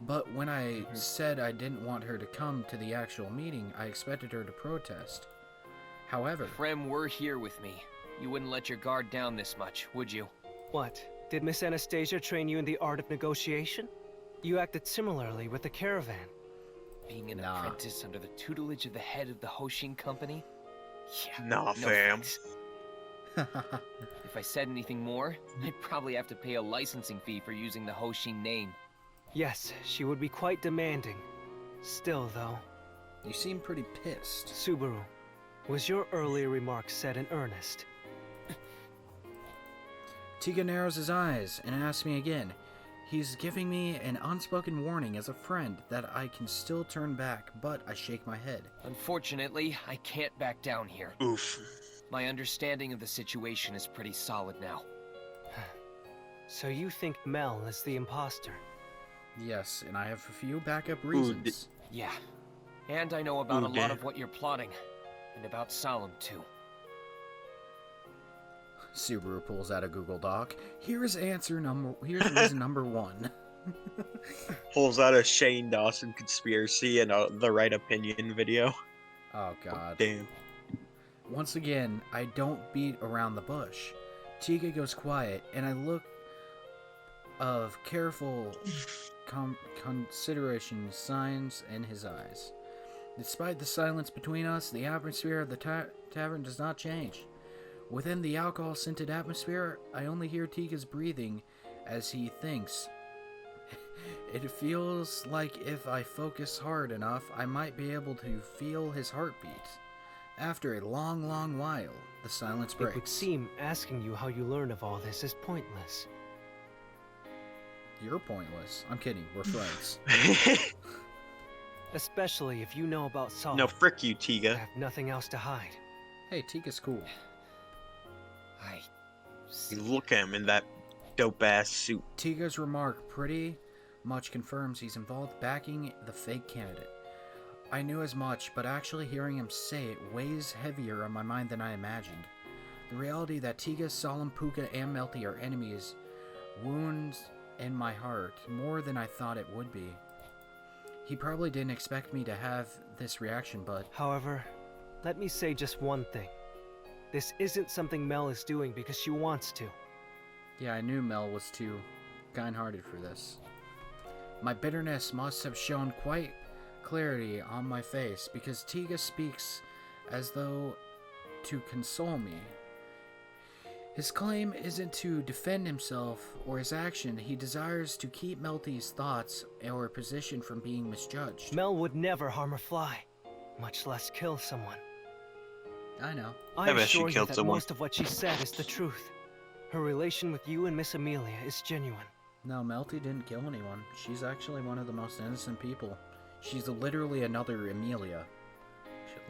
But when I said I didn't want her to come to the actual meeting, I expected her to protest. However... If Rem were here with me, you wouldn't let your guard down this much, would you? What? Did Miss Anastasia train you in the art of negotiation? You acted similarly with the caravan. Being an apprentice under the tutelage of the head of the Hoshin company? Yeah, Nah, no fam. thanks. If I said anything more, I'd probably have to pay a licensing fee for using the Hoshin name. Yes, she would be quite demanding. Still, though... You seem pretty pissed. Subaru, was your earlier remark said in earnest? Tiga narrows his eyes and asks me again. He's giving me an unspoken warning as a friend that I can still turn back, but I shake my head. Unfortunately, I can't back down here. Oof. My understanding of the situation is pretty solid now. So you think Mel is the imposter? Yes, and I have a few backup reasons. Yeah. And I know about a lot of what you're plotting. And about Solemn, too. Subaru pulls out a Google Doc. Here's reason number 1. Pulls out a Shane Dawson conspiracy and the right opinion video. Oh god. Damn. Once again, I don't beat around the bush. Tiga goes quiet, and I look of careful consideration signs in his eyes. Despite the silence between us, the atmosphere of the tavern does not change. Within the alcohol-scented atmosphere, I only hear Tiga's breathing as he thinks. It feels like if I focus hard enough, I might be able to feel his heartbeat. After a long, long while, the silence breaks. It would seem asking you how you learn of all this is pointless. You're pointless. I'm kidding. We're friends. Especially if you know about Saul. No, frick you, I Tiga. have nothing else to hide. Hey, Tiga's cool. You look at him in that dope-ass suit. Tiga's remark pretty much confirms he's involved backing the fake candidate. I knew as much, but actually hearing him say it weighs heavier on my mind than I imagined. The reality that Tiga, Solemn, Puka, and Melty are enemies wounds in my heart more than I thought it would be. He probably didn't expect me to have this reaction, but... However, let me say just one thing. This isn't something Mel is doing because she wants to. Yeah, I knew Mel was too kind-hearted for this. My bitterness must have shown quite clarity on my face because Tiga speaks as though to console me. His claim isn't to defend himself or his action. He desires to keep Melty's thoughts or position from being misjudged. Mel would never harm a fly, much less kill someone. I know. I bet she assure you killed that someone. most of what she said is the truth. Her relation with you and Miss Amelia is genuine. No, Melty didn't kill anyone. She's actually one of the most innocent people. She's literally another Amelia.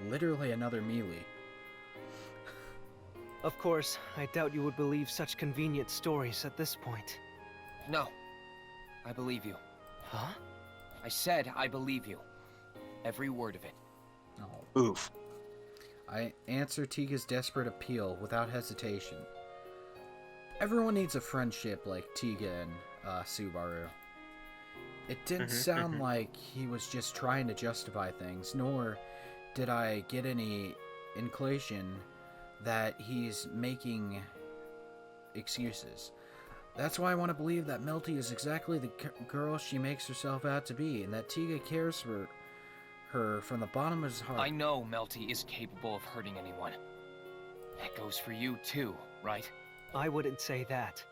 Literally another Mealy. Of course, I doubt you would believe such convenient stories at this point. No. I believe you. Huh? I said I believe you. Every word of it. Oh. Oof. I answer Tiga's desperate appeal without hesitation. Everyone needs a friendship like Tiga and Subaru. It didn't sound like he was just trying to justify things, nor did I get any inclination that he's making excuses. That's why I want to believe that Melty is exactly the girl she makes herself out to be, and that Tiga cares for her from the bottom of his heart. I know Melty is capable of hurting anyone. That goes for you too, right? I wouldn't say that.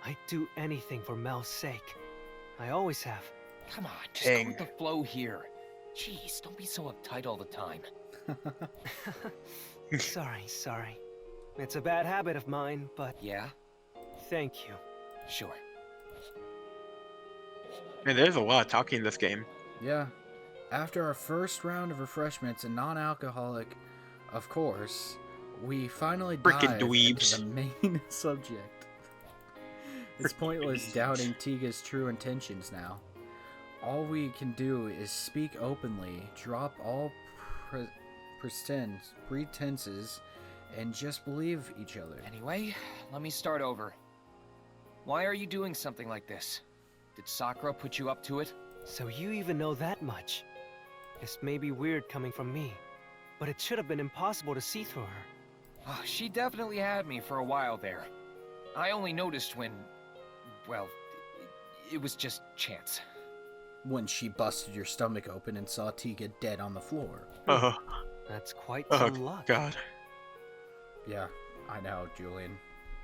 I'd do anything for Mel's sake. I always have. Come on, just go with the flow here. Jeez, don't be so uptight all the time. Sorry. It's a bad habit of mine, but Yeah? thank you. Sure. Man, there's a lot of talking in this game. Yeah. After our first round of refreshments and non-alcoholic, of course, we finally Frickin' dive into dweebs. the main subject. It's pointless doubting Tiga's true intentions now. All we can do is speak openly, drop all pretenses, and just believe each other. Anyway, let me start over. Why are you doing something like this? Did Sakura put you up to it? So you even know that much? This may be weird coming from me, but it should have been impossible to see through her. Oh, she definitely had me for a while there. I only noticed when... well, it was just chance. When she busted your stomach open and saw Tiga dead on the floor. Oh, That's quite oh some luck. God. Yeah, I know, Julian.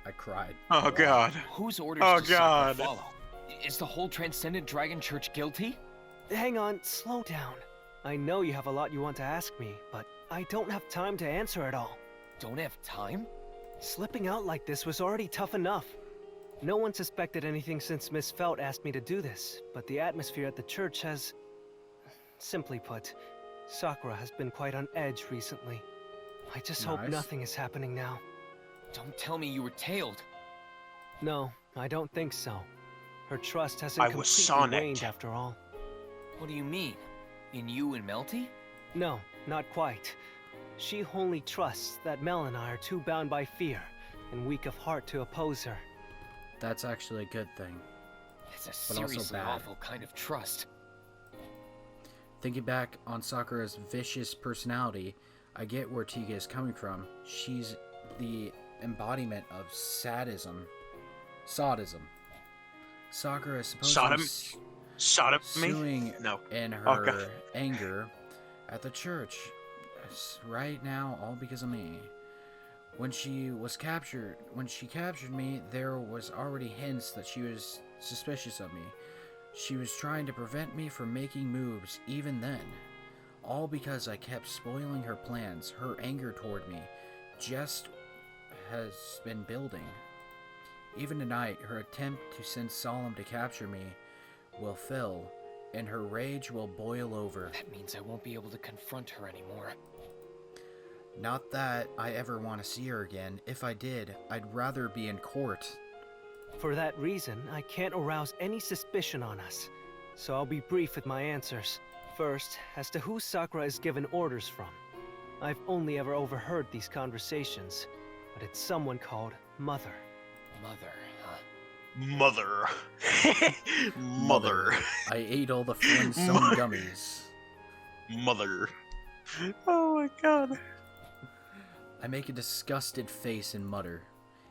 I cried. Oh God. Whose orders Oh, does Sakura God. follow? Is the whole Transcendent Dragon Church guilty? Hang on, slow down. I know you have a lot you want to ask me, but I don't have time to answer it all. Don't have time? Slipping out like this was already tough enough. No one suspected anything since Miss Felt asked me to do this, but the atmosphere at the church has... Simply put, Sakura has been quite on edge recently. I just hope Nice. nothing is happening now. Don't tell me you were tailed. No, I don't think so. Her trust hasn't I was completely Sonic. waned after all. What do you mean? In you and Melty? No, not quite. She only trusts that Mel and I are too bound by fear and weak of heart to oppose her. That's actually a good thing. It's a But also seriously bad. awful kind of trust. Thinking back on Sakura's vicious personality, I get where Tiga is coming from. She's the embodiment of sadism. Sakura is supposed to be Sodomy? suing No. in Oh, her God. anger at the church. Right now, all because of me. When she captured me, there was already hints that she was suspicious of me. She was trying to prevent me from making moves even then. All because I kept spoiling her plans. Her anger toward me just has been building. Even tonight, her attempt to send Solemn to capture me will fail, and her rage will boil over. That means I won't be able to confront her anymore. Not that I ever want to see her again. If I did, I'd rather be in court. For that reason, I can't arouse any suspicion on us. So I'll be brief with my answers. First, as to who Sakura is given orders from. I've only ever overheard these conversations, but it's someone called Mother. Mother, huh? Mother. Mother. I ate all the Flintstone gummies. Mother. Oh my God. I make a disgusted face and mutter.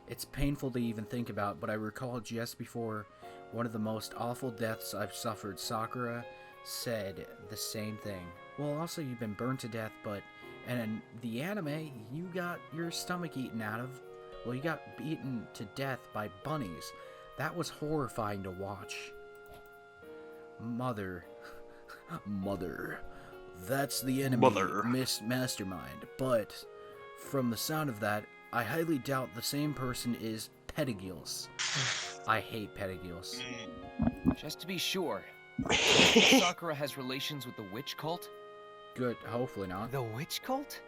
It's painful to even think about, but I recall just before one of the most awful deaths I've suffered, Sakura said the same thing. Well, also you've been burned to death, but in the anime, you got your stomach eaten out of. Well, you got beaten to death by bunnies. That was horrifying to watch. Mother. Mother. That's the enemy, Mother. Mastermind. But from the sound of that, I highly doubt the same person is Pedigils. I hate Pedigils. Just to be sure, Sakura has relations with the witch cult? Good, hopefully not. The witch cult?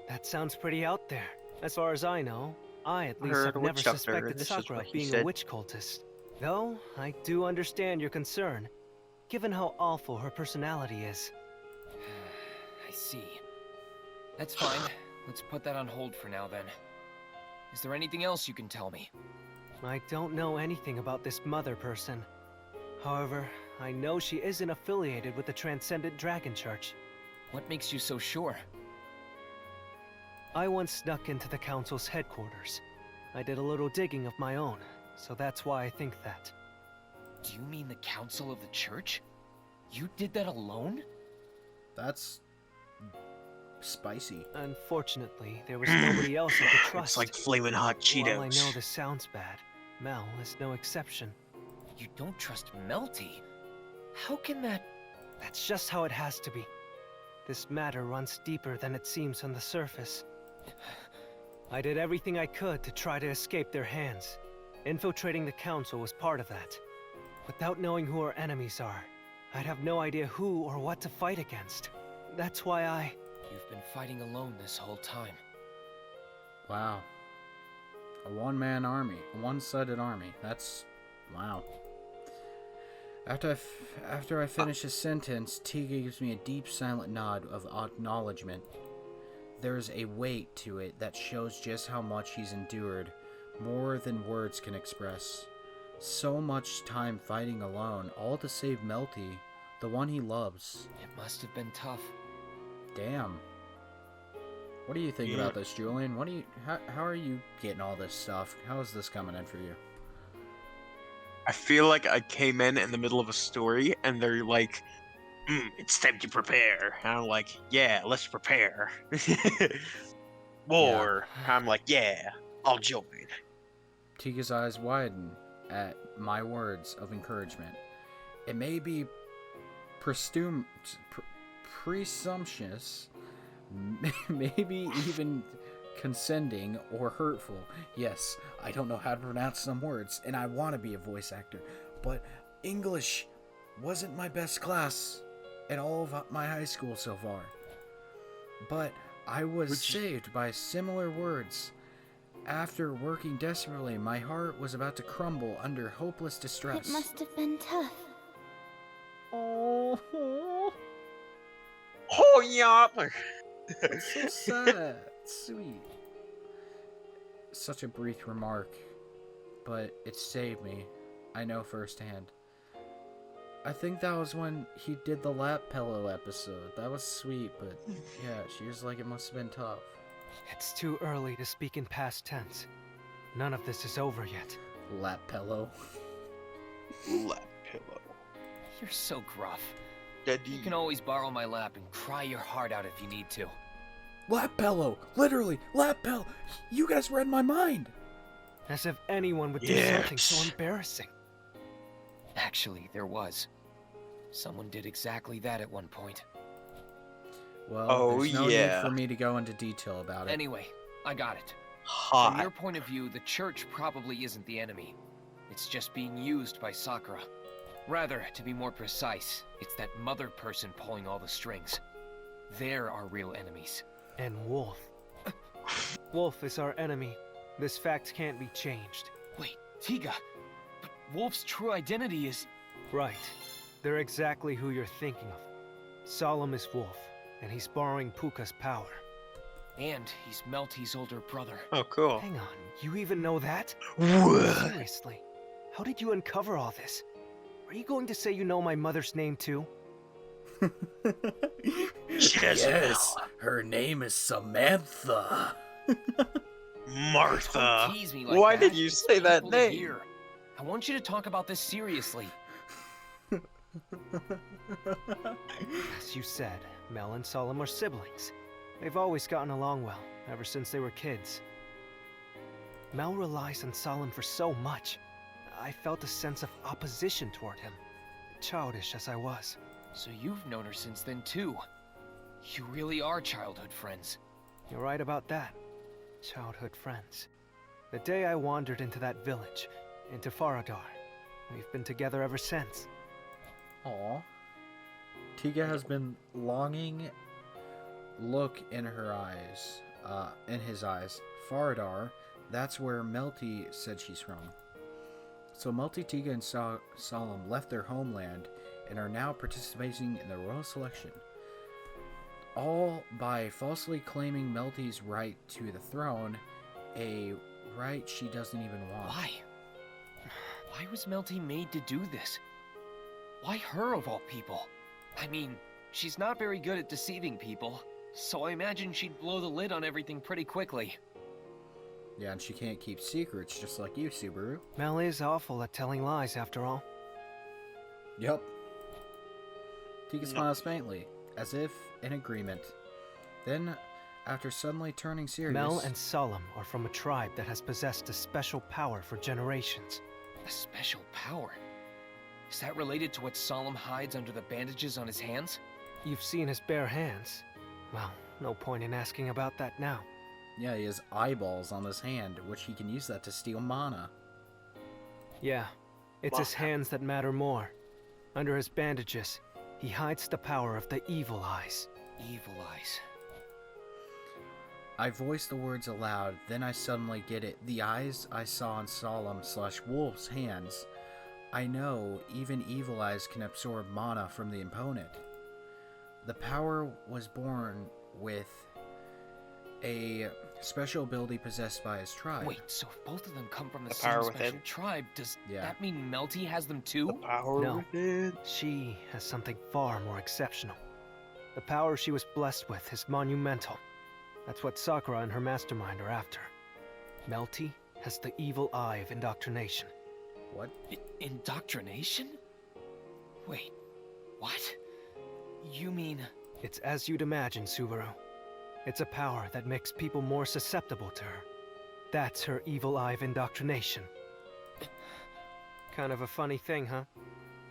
That sounds pretty out there. As far as I know, I at least Heard have a never witch doctor, suspected this is Sakura what of he being a said. witch cultist. Though, I do understand your concern, given how awful her personality is. I see. That's fine. Let's put that on hold for now then. Is there anything else you can tell me? I don't know anything about this Mother person. However, I know she isn't affiliated with the Transcendent Dragon Church. What makes you so sure? I once snuck into the Council's headquarters. I did a little digging of my own, so that's why I think that. Do you mean the Council of the Church? You did that alone? That's spicy. Unfortunately, there was nobody else I could trust. It's like flaming hot Cheetos. While I know this sounds bad, Mel is no exception. You don't trust Melty? How can that... That's just how it has to be. This matter runs deeper than it seems on the surface. I did everything I could to try to escape their hands. Infiltrating the council was part of that. Without knowing who our enemies are, I'd have no idea who or what to fight against. That's why You've been fighting alone this whole time. Wow. A one-man army. A one-sided army. That's... wow. After I finish his sentence, Tiga gives me a deep, silent nod of acknowledgement. There's a weight to it that shows just how much he's endured, more than words can express. So much time fighting alone, all to save Melty, the one he loves. It must have been tough. Damn. What do you think about this, Julian? How are you getting all this stuff? How is this coming in for you? I feel like I came in the middle of a story, and they're like, it's time to prepare. And I'm like, yeah, let's prepare. War. Yeah. I'm like, yeah, I'll join. Tiga's eyes widen at my words of encouragement. It may be presumptuous, maybe even condescending or hurtful. Yes, I don't know how to pronounce some words, and I want to be a voice actor, but English wasn't my best class in all of my high school so far. But I was saved by similar words. After working desperately, my heart was about to crumble under hopeless distress. It must have been tough. Oh, oh yeah. so sad. Sweet. Such a brief remark, but it saved me. I know firsthand. I think that was when he did the lap pillow episode. That was sweet, but yeah, she was like, it must have been tough. It's too early to speak in past tense. None of this is over yet. Lap pillow. Lap pillow. You're so gruff. Daddy. You can always borrow my lap and cry your heart out if you need to. Lap pillow! Literally, lap pillow! You guys read my mind! As if anyone would do something so embarrassing. Actually, there was. Someone did exactly that at one point. Well, there's no need for me to go into detail about it. Anyway, I got it. Hot. From your point of view, the church probably isn't the enemy. It's just being used by Sakura. Rather, to be more precise, it's that mother person pulling all the strings. They're our real enemies. And Wolf. Wolf is our enemy. This fact can't be changed. Wait, Tiga, but Wolf's true identity is... Right. They're exactly who you're thinking of. Solemn is Wolf, and he's borrowing Puka's power. And he's Melty's older brother. Oh, cool. Hang on, you even know that? What? Seriously, how did you uncover all this? Are you going to say you know my mother's name too? Yes, her name is Samantha. Martha. Don't tease me like Why that. did you It's say that painful to name? hear. I want you to talk about this seriously. As you said, Mel and Solemn are siblings. They've always gotten along well, ever since they were kids. Mel relies on Solemn for so much. I felt a sense of opposition toward him, childish as I was. So you've known her since then too. You really are childhood friends. You're right about that. Childhood friends. The day I wandered into that village, into Faradar, we've been together ever since. Aw. Tiga has been longing look in her eyes, in his eyes. Faradar, that's where Melty said she's from. So Melty, Tiga, and Solemn left their homeland and are now participating in the royal selection. All by falsely claiming Melty's right to the throne, a right she doesn't even want. Why? Why was Melty made to do this? Why her of all people? I mean, she's not very good at deceiving people, so I imagine she'd blow the lid on everything pretty quickly. Yeah, and she can't keep secrets, just like you, Subaru. Mel is awful at telling lies, after all. Yup. Tiga smiles faintly, as if in agreement. Then, after suddenly turning serious... Mel and Solemn are from a tribe that has possessed a special power for generations. A special power? Is that related to what Solemn hides under the bandages on his hands? You've seen his bare hands. Well, no point in asking about that now. Yeah, he has eyeballs on his hand, which he can use that to steal mana. Yeah, it's his hands that matter more. Under his bandages, he hides the power of the evil eyes. Evil eyes. I voice the words aloud, then I suddenly get it. The eyes I saw in Solemn/Wolf's hands. I know even evil eyes can absorb mana from the opponent. The power was born with a special ability possessed by his tribe. Wait, so if both of them come from the power same special within? tribe, does Yeah. that mean Melty has them too? The power No. within. She has something far more exceptional. The power she was blessed with is monumental. That's what Sakura and her mastermind are after. Melty has the evil eye of indoctrination. What? Indoctrination? Wait, what? You mean... It's as you'd imagine, Subaru. It's a power that makes people more susceptible to her. That's her evil eye of indoctrination. Kind of a funny thing, huh?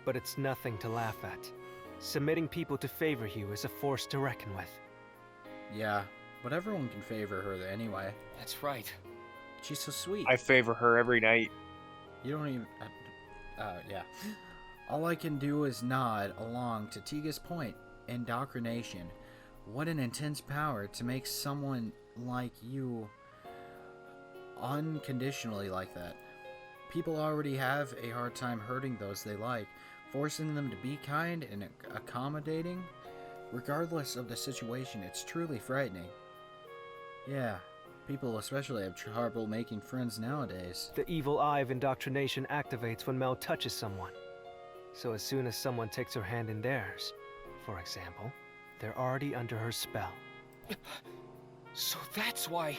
But it's nothing to laugh at. Submitting people to favor you is a force to reckon with. Yeah, but everyone can favor her anyway. That's right. She's so sweet. I favor her every night. You don't even... yeah. All I can do is nod along to Tiga's point. Indoctrination. What an intense power to make someone like you unconditionally like that. People already have a hard time hurting those they like, forcing them to be kind and accommodating. Regardless of the situation, it's truly frightening. Yeah, people especially have trouble making friends nowadays. The evil eye of indoctrination activates when Mel touches someone. So as soon as someone takes her hand in theirs, for example, they're already under her spell. So that's why...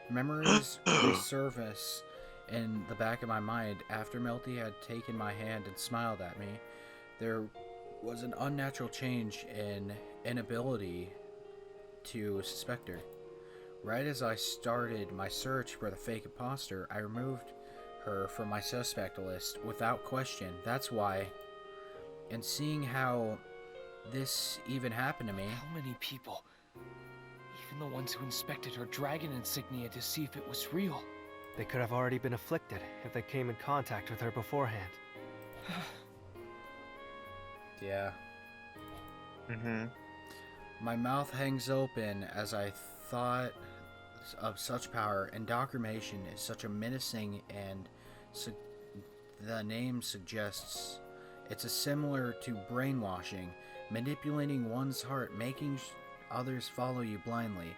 Memories resurface in the back of my mind after Melty had taken my hand and smiled at me. There was an unnatural change in inability to suspect her. Right as I started my search for the fake imposter, I removed her from my suspect list without question. That's why. And seeing how this even happened to me... How many people? Even the ones who inspected her dragon insignia to see if it was real. They could have already been afflicted if they came in contact with her beforehand. Yeah. Mm-hmm. My mouth hangs open as I thought of such power. Indoctrination is such a menacing and the name suggests it's a similar to brainwashing, manipulating one's heart, making others follow you blindly,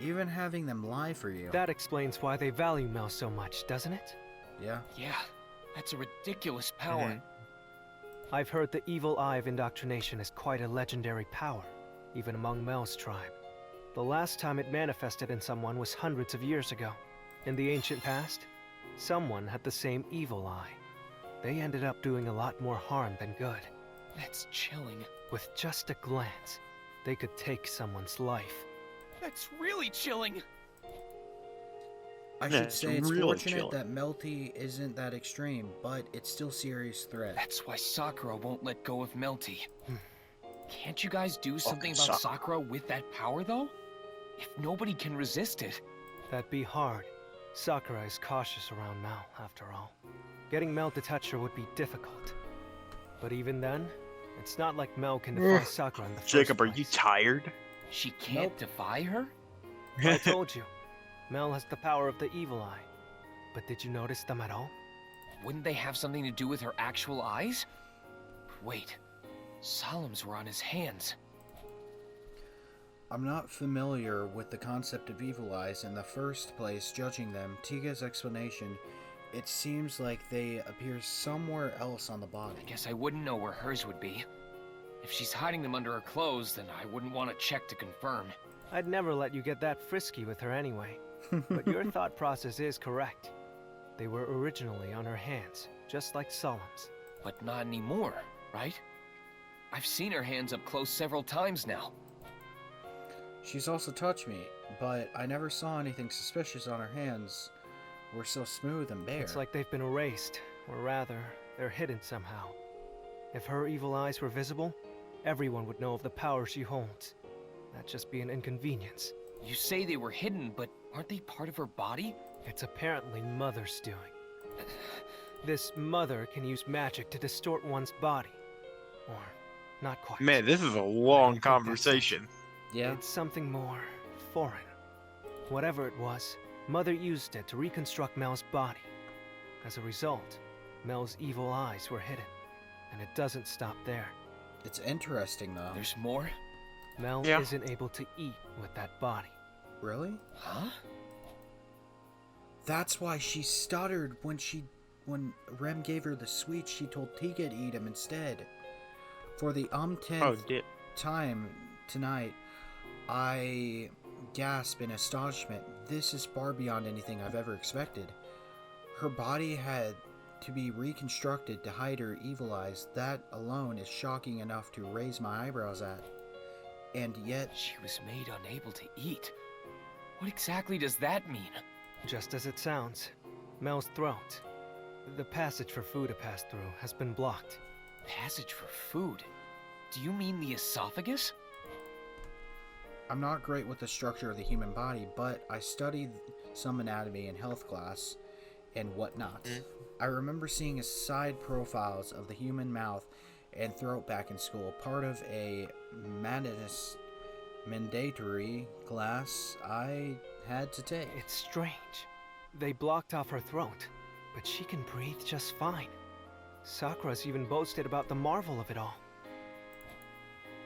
even having them lie for you. That explains why they value Mel so much, doesn't it? Yeah. Yeah, that's a ridiculous power. I've heard the evil eye of indoctrination is quite a legendary power, even among Mel's tribe. The last time it manifested in someone was hundreds of years ago. In the ancient past, someone had the same evil eye. They ended up doing a lot more harm than good. That's chilling. With just a glance, they could take someone's life. That's really chilling. I Yeah, should it's say it's really fortunate chilling. that Melty isn't that extreme, but it's still a serious threat. That's why Sakura won't let go of Melty. Can't you guys do something Fucking about Sakura with that power, though? If nobody can resist it. That'd be hard. Sakura is cautious around Mel, after all. Getting Mel to touch her would be difficult. But even then, it's not like Mel can defy Sakura in the Jacob, first are you place. tired? She can't defy her? I told you, Mel has the power of the evil eye. But did you notice them at all? Wouldn't they have something to do with her actual eyes? Wait, Solemn's were on his hands. I'm not familiar with the concept of evil eyes in the first place. Judging them, Tiga's explanation, it seems like they appear somewhere else on the body. I guess I wouldn't know where hers would be. If she's hiding them under her clothes, then I wouldn't want to check to confirm. I'd never let you get that frisky with her anyway. But your thought process is correct. They were originally on her hands, just like Solemn's. But not anymore, right? I've seen her hands up close several times now. She's also touched me, but I never saw anything suspicious on her hands. Were so smooth and bare. It's like they've been erased, or rather, they're hidden somehow. If her evil eyes were visible, everyone would know of the power she holds. That'd just be an inconvenience. You say they were hidden, but aren't they part of her body? It's apparently Mother's doing. This Mother can use magic to distort one's body. Or not quite. Man, this is a long conversation. Yeah. It's something more foreign. Whatever it was, Mother used it to reconstruct Mel's body. As a result, Mel's evil eyes were hidden. And it doesn't stop there. It's interesting, though. There's more? Mel Yeah. isn't able to eat with that body. Really? Huh? That's why she stuttered when Rem gave her the sweets. She told Tika to eat them instead. For the umpteenth time tonight, I gasp in astonishment. This is far beyond anything I've ever expected. Her body had to be reconstructed to hide her evil eyes. That alone is shocking enough to raise my eyebrows at. And yet... She was made unable to eat. What exactly does that mean? Just as it sounds, Mel's throat, the passage for food to pass through, has been blocked. Passage for food? Do you mean the esophagus? I'm not great with the structure of the human body, but I studied some anatomy in health class and whatnot. I remember seeing side profiles of the human mouth and throat back in school, part of a mandatory class I had to take. It's strange. They blocked off her throat, but she can breathe just fine. Sakura's even boasted about the marvel of it all.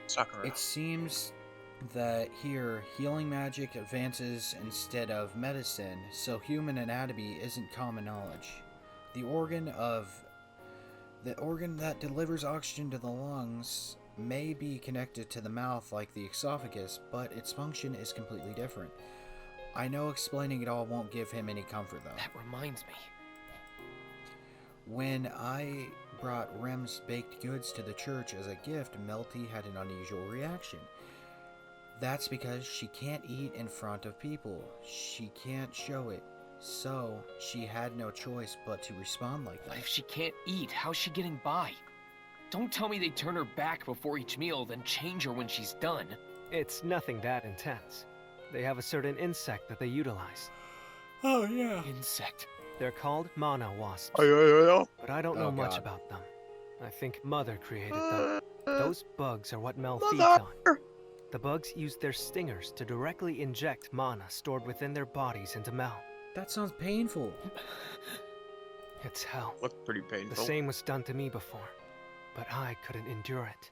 Sakura. It seems that here, healing magic advances instead of medicine, so human anatomy isn't common knowledge. The organ that delivers oxygen to the lungs may be connected to the mouth like the esophagus, but its function is completely different. I know explaining it all won't give him any comfort, though. That reminds me. When I brought Rem's baked goods to the church as a gift, Melty had an unusual reaction. That's because she can't eat in front of people. She can't show it. So, she had no choice but to respond like that. But if she can't eat, how's she getting by? Don't tell me they turn her back before each meal, then change her when she's done. It's nothing that intense. They have a certain insect that they utilize. Oh, yeah. Insect. They're called mana wasps. Oh, But I don't know much God. about them. I think Mother created them. Those bugs are what Mel feeds Mother! on. The bugs use their stingers to directly inject mana stored within their bodies into Mel. That sounds painful. It's hell. Looks pretty The painful. same was done to me before, but I couldn't endure it.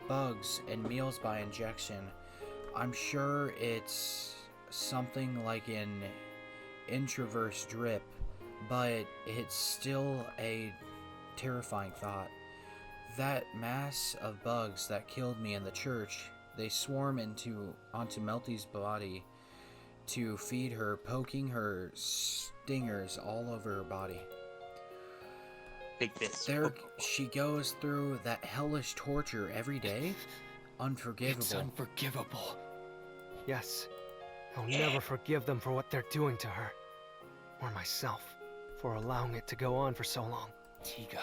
Bugs and meals by injection. I'm sure it's something like an intraverse drip, but it's still a terrifying thought. That mass of bugs that killed me in the church, they swarm onto Melty's body to feed her, poking her stingers all over her body. Take this. There she goes through that hellish torture every day. Unforgivable. It's unforgivable. Yes, I'll never forgive them for what they're doing to her. Or myself, for allowing it to go on for so long. Tiga,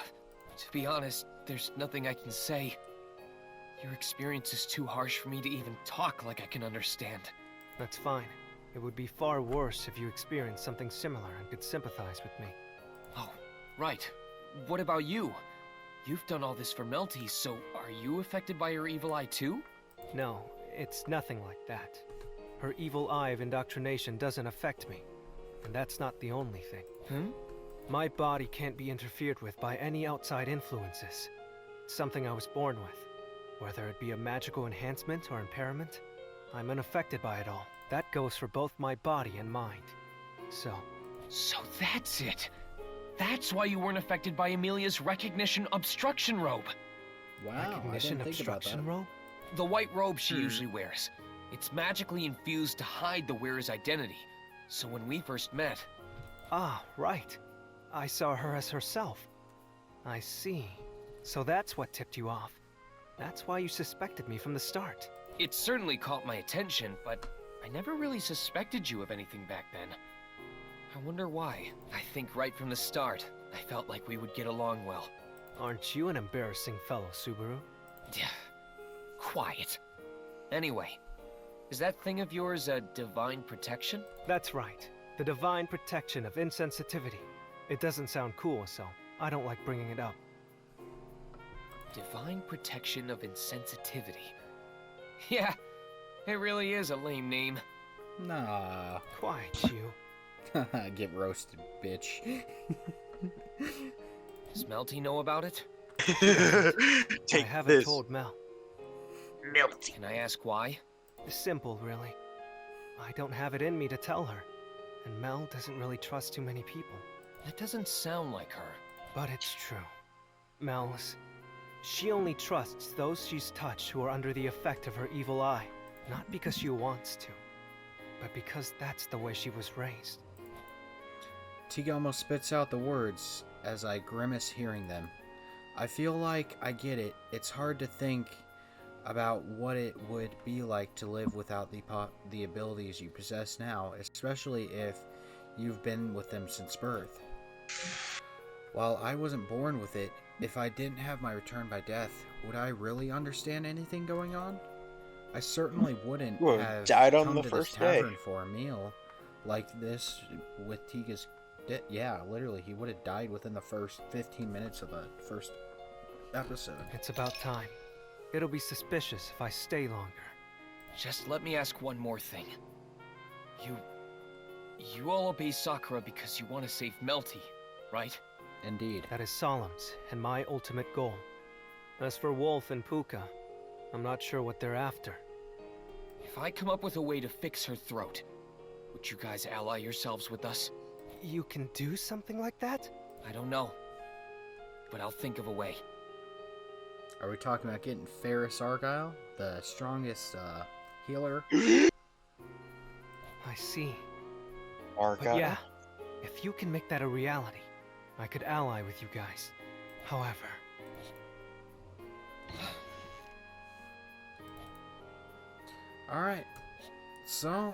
to be honest, there's nothing I can say. Your experience is too harsh for me to even talk like I can understand. That's fine. It would be far worse if you experienced something similar and could sympathize with me. Oh, right. What about you? You've done all this for Melty, so are you affected by her evil eye too? No, it's nothing like that. Her evil eye of indoctrination doesn't affect me. And that's not the only thing. Hmm? My body can't be interfered with by any outside influences. It's something I was born with. Whether it be a magical enhancement or impairment, I'm unaffected by it all. That goes for both my body and mind. So That's it! That's why you weren't affected by Amelia's recognition obstruction robe! Wow, recognition I didn't think about obstruction that. robe? The white robe she usually wears. It's magically infused to hide the wearer's identity. So when we first met... Ah, right. I saw her as herself. I see. So that's what tipped you off. That's why you suspected me from the start. It certainly caught my attention, but I never really suspected you of anything back then. I wonder why. I think right from the start, I felt like we would get along well. Aren't you an embarrassing fellow, Subaru? Quiet. Anyway, is that thing of yours a divine protection? That's right. The divine protection of insensitivity. It doesn't sound cool, so I don't like bringing it up. Divine protection of insensitivity. Yeah, it really is a lame name. Nah. Quiet, you. Get roasted, bitch. Does Melty know about it? I Take haven't this. told Mel. Melty. Can I ask why? Simple, really. I don't have it in me to tell her. And Mel doesn't really trust too many people. That doesn't sound like her. But it's true. She only trusts those she's touched who are under the effect of her evil eye. Not because she wants to, but because that's the way she was raised. Tiga almost spits out the words as I grimace hearing them. I feel like I get it. It's hard to think about what it would be like to live without the abilities you possess now, especially if you've been with them since birth. While I wasn't born with it, if I didn't have my return by death, would I really understand anything going on? I certainly wouldn't You have died on come the to first this day. tavern for a meal like this with Tiga's... Yeah, literally, he would have died within the first 15 minutes of the first episode. It's about time. It'll be suspicious if I stay longer. Just let me ask one more thing. You all obey Sakura because you want to save Melty, right? Indeed. That is Solemn's and my ultimate goal. As for Wolf and Puka, I'm not sure what they're after. If I come up with a way to fix her throat, would you guys ally yourselves with us? You can do something like that? I don't know, but I'll think of a way. Are we talking about getting Ferris Argyle, the strongest healer? I see. Argyle. But yeah, if you can make that a reality, I could ally with you guys. However... Alright. So,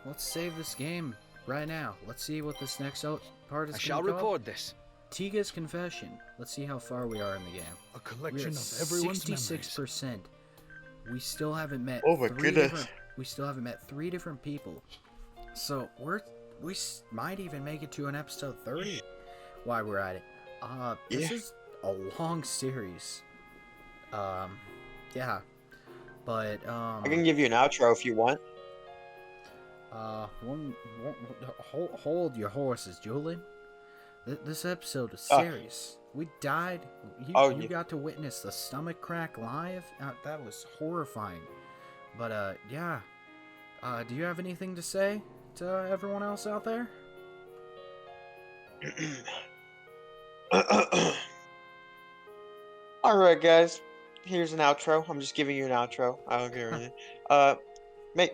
let's save this game right now. Let's see what this next part is I gonna shall go. record this. Tiga's Confession. Let's see how far we are in the game. A We're collection at of everyone's memories. 66%. We still haven't met Oh my goodness. three different people. So we might even make it to an episode 30 while we're at it. This is a long series. Yeah. But I can give you an outro if you want. Hold your horses, Julian. This episode is Oh. serious. We died. You got to witness the stomach crack live. That was horrifying. But yeah. Do you have anything to say to everyone else out there? Alright, guys. Here's an outro. I'm just giving you an outro. I don't care anything.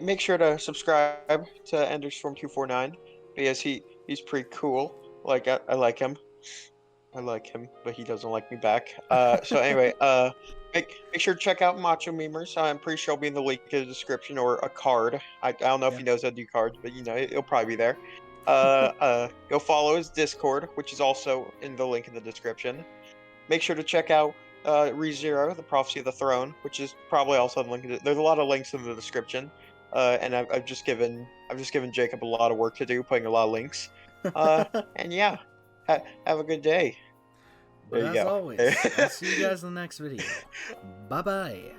Make sure to subscribe to Enderstorm249 because he's pretty cool. Like I like him. I like him, but he doesn't like me back. So anyway, make sure to check out Macho Memers. I'm pretty sure it'll be in the link in the description or a card. I don't know if he knows how to do cards, but you know it'll probably be there. Go follow his Discord, which is also in the link in the description. Make sure to check out ReZero, the Prophecy of the Throne, which is probably also linked. There's a lot of links in the description, and I've just given Jacob a lot of work to do, putting a lot of links. And yeah, have a good day. But There you as go. always, I'll see you guys in the next video. Bye bye.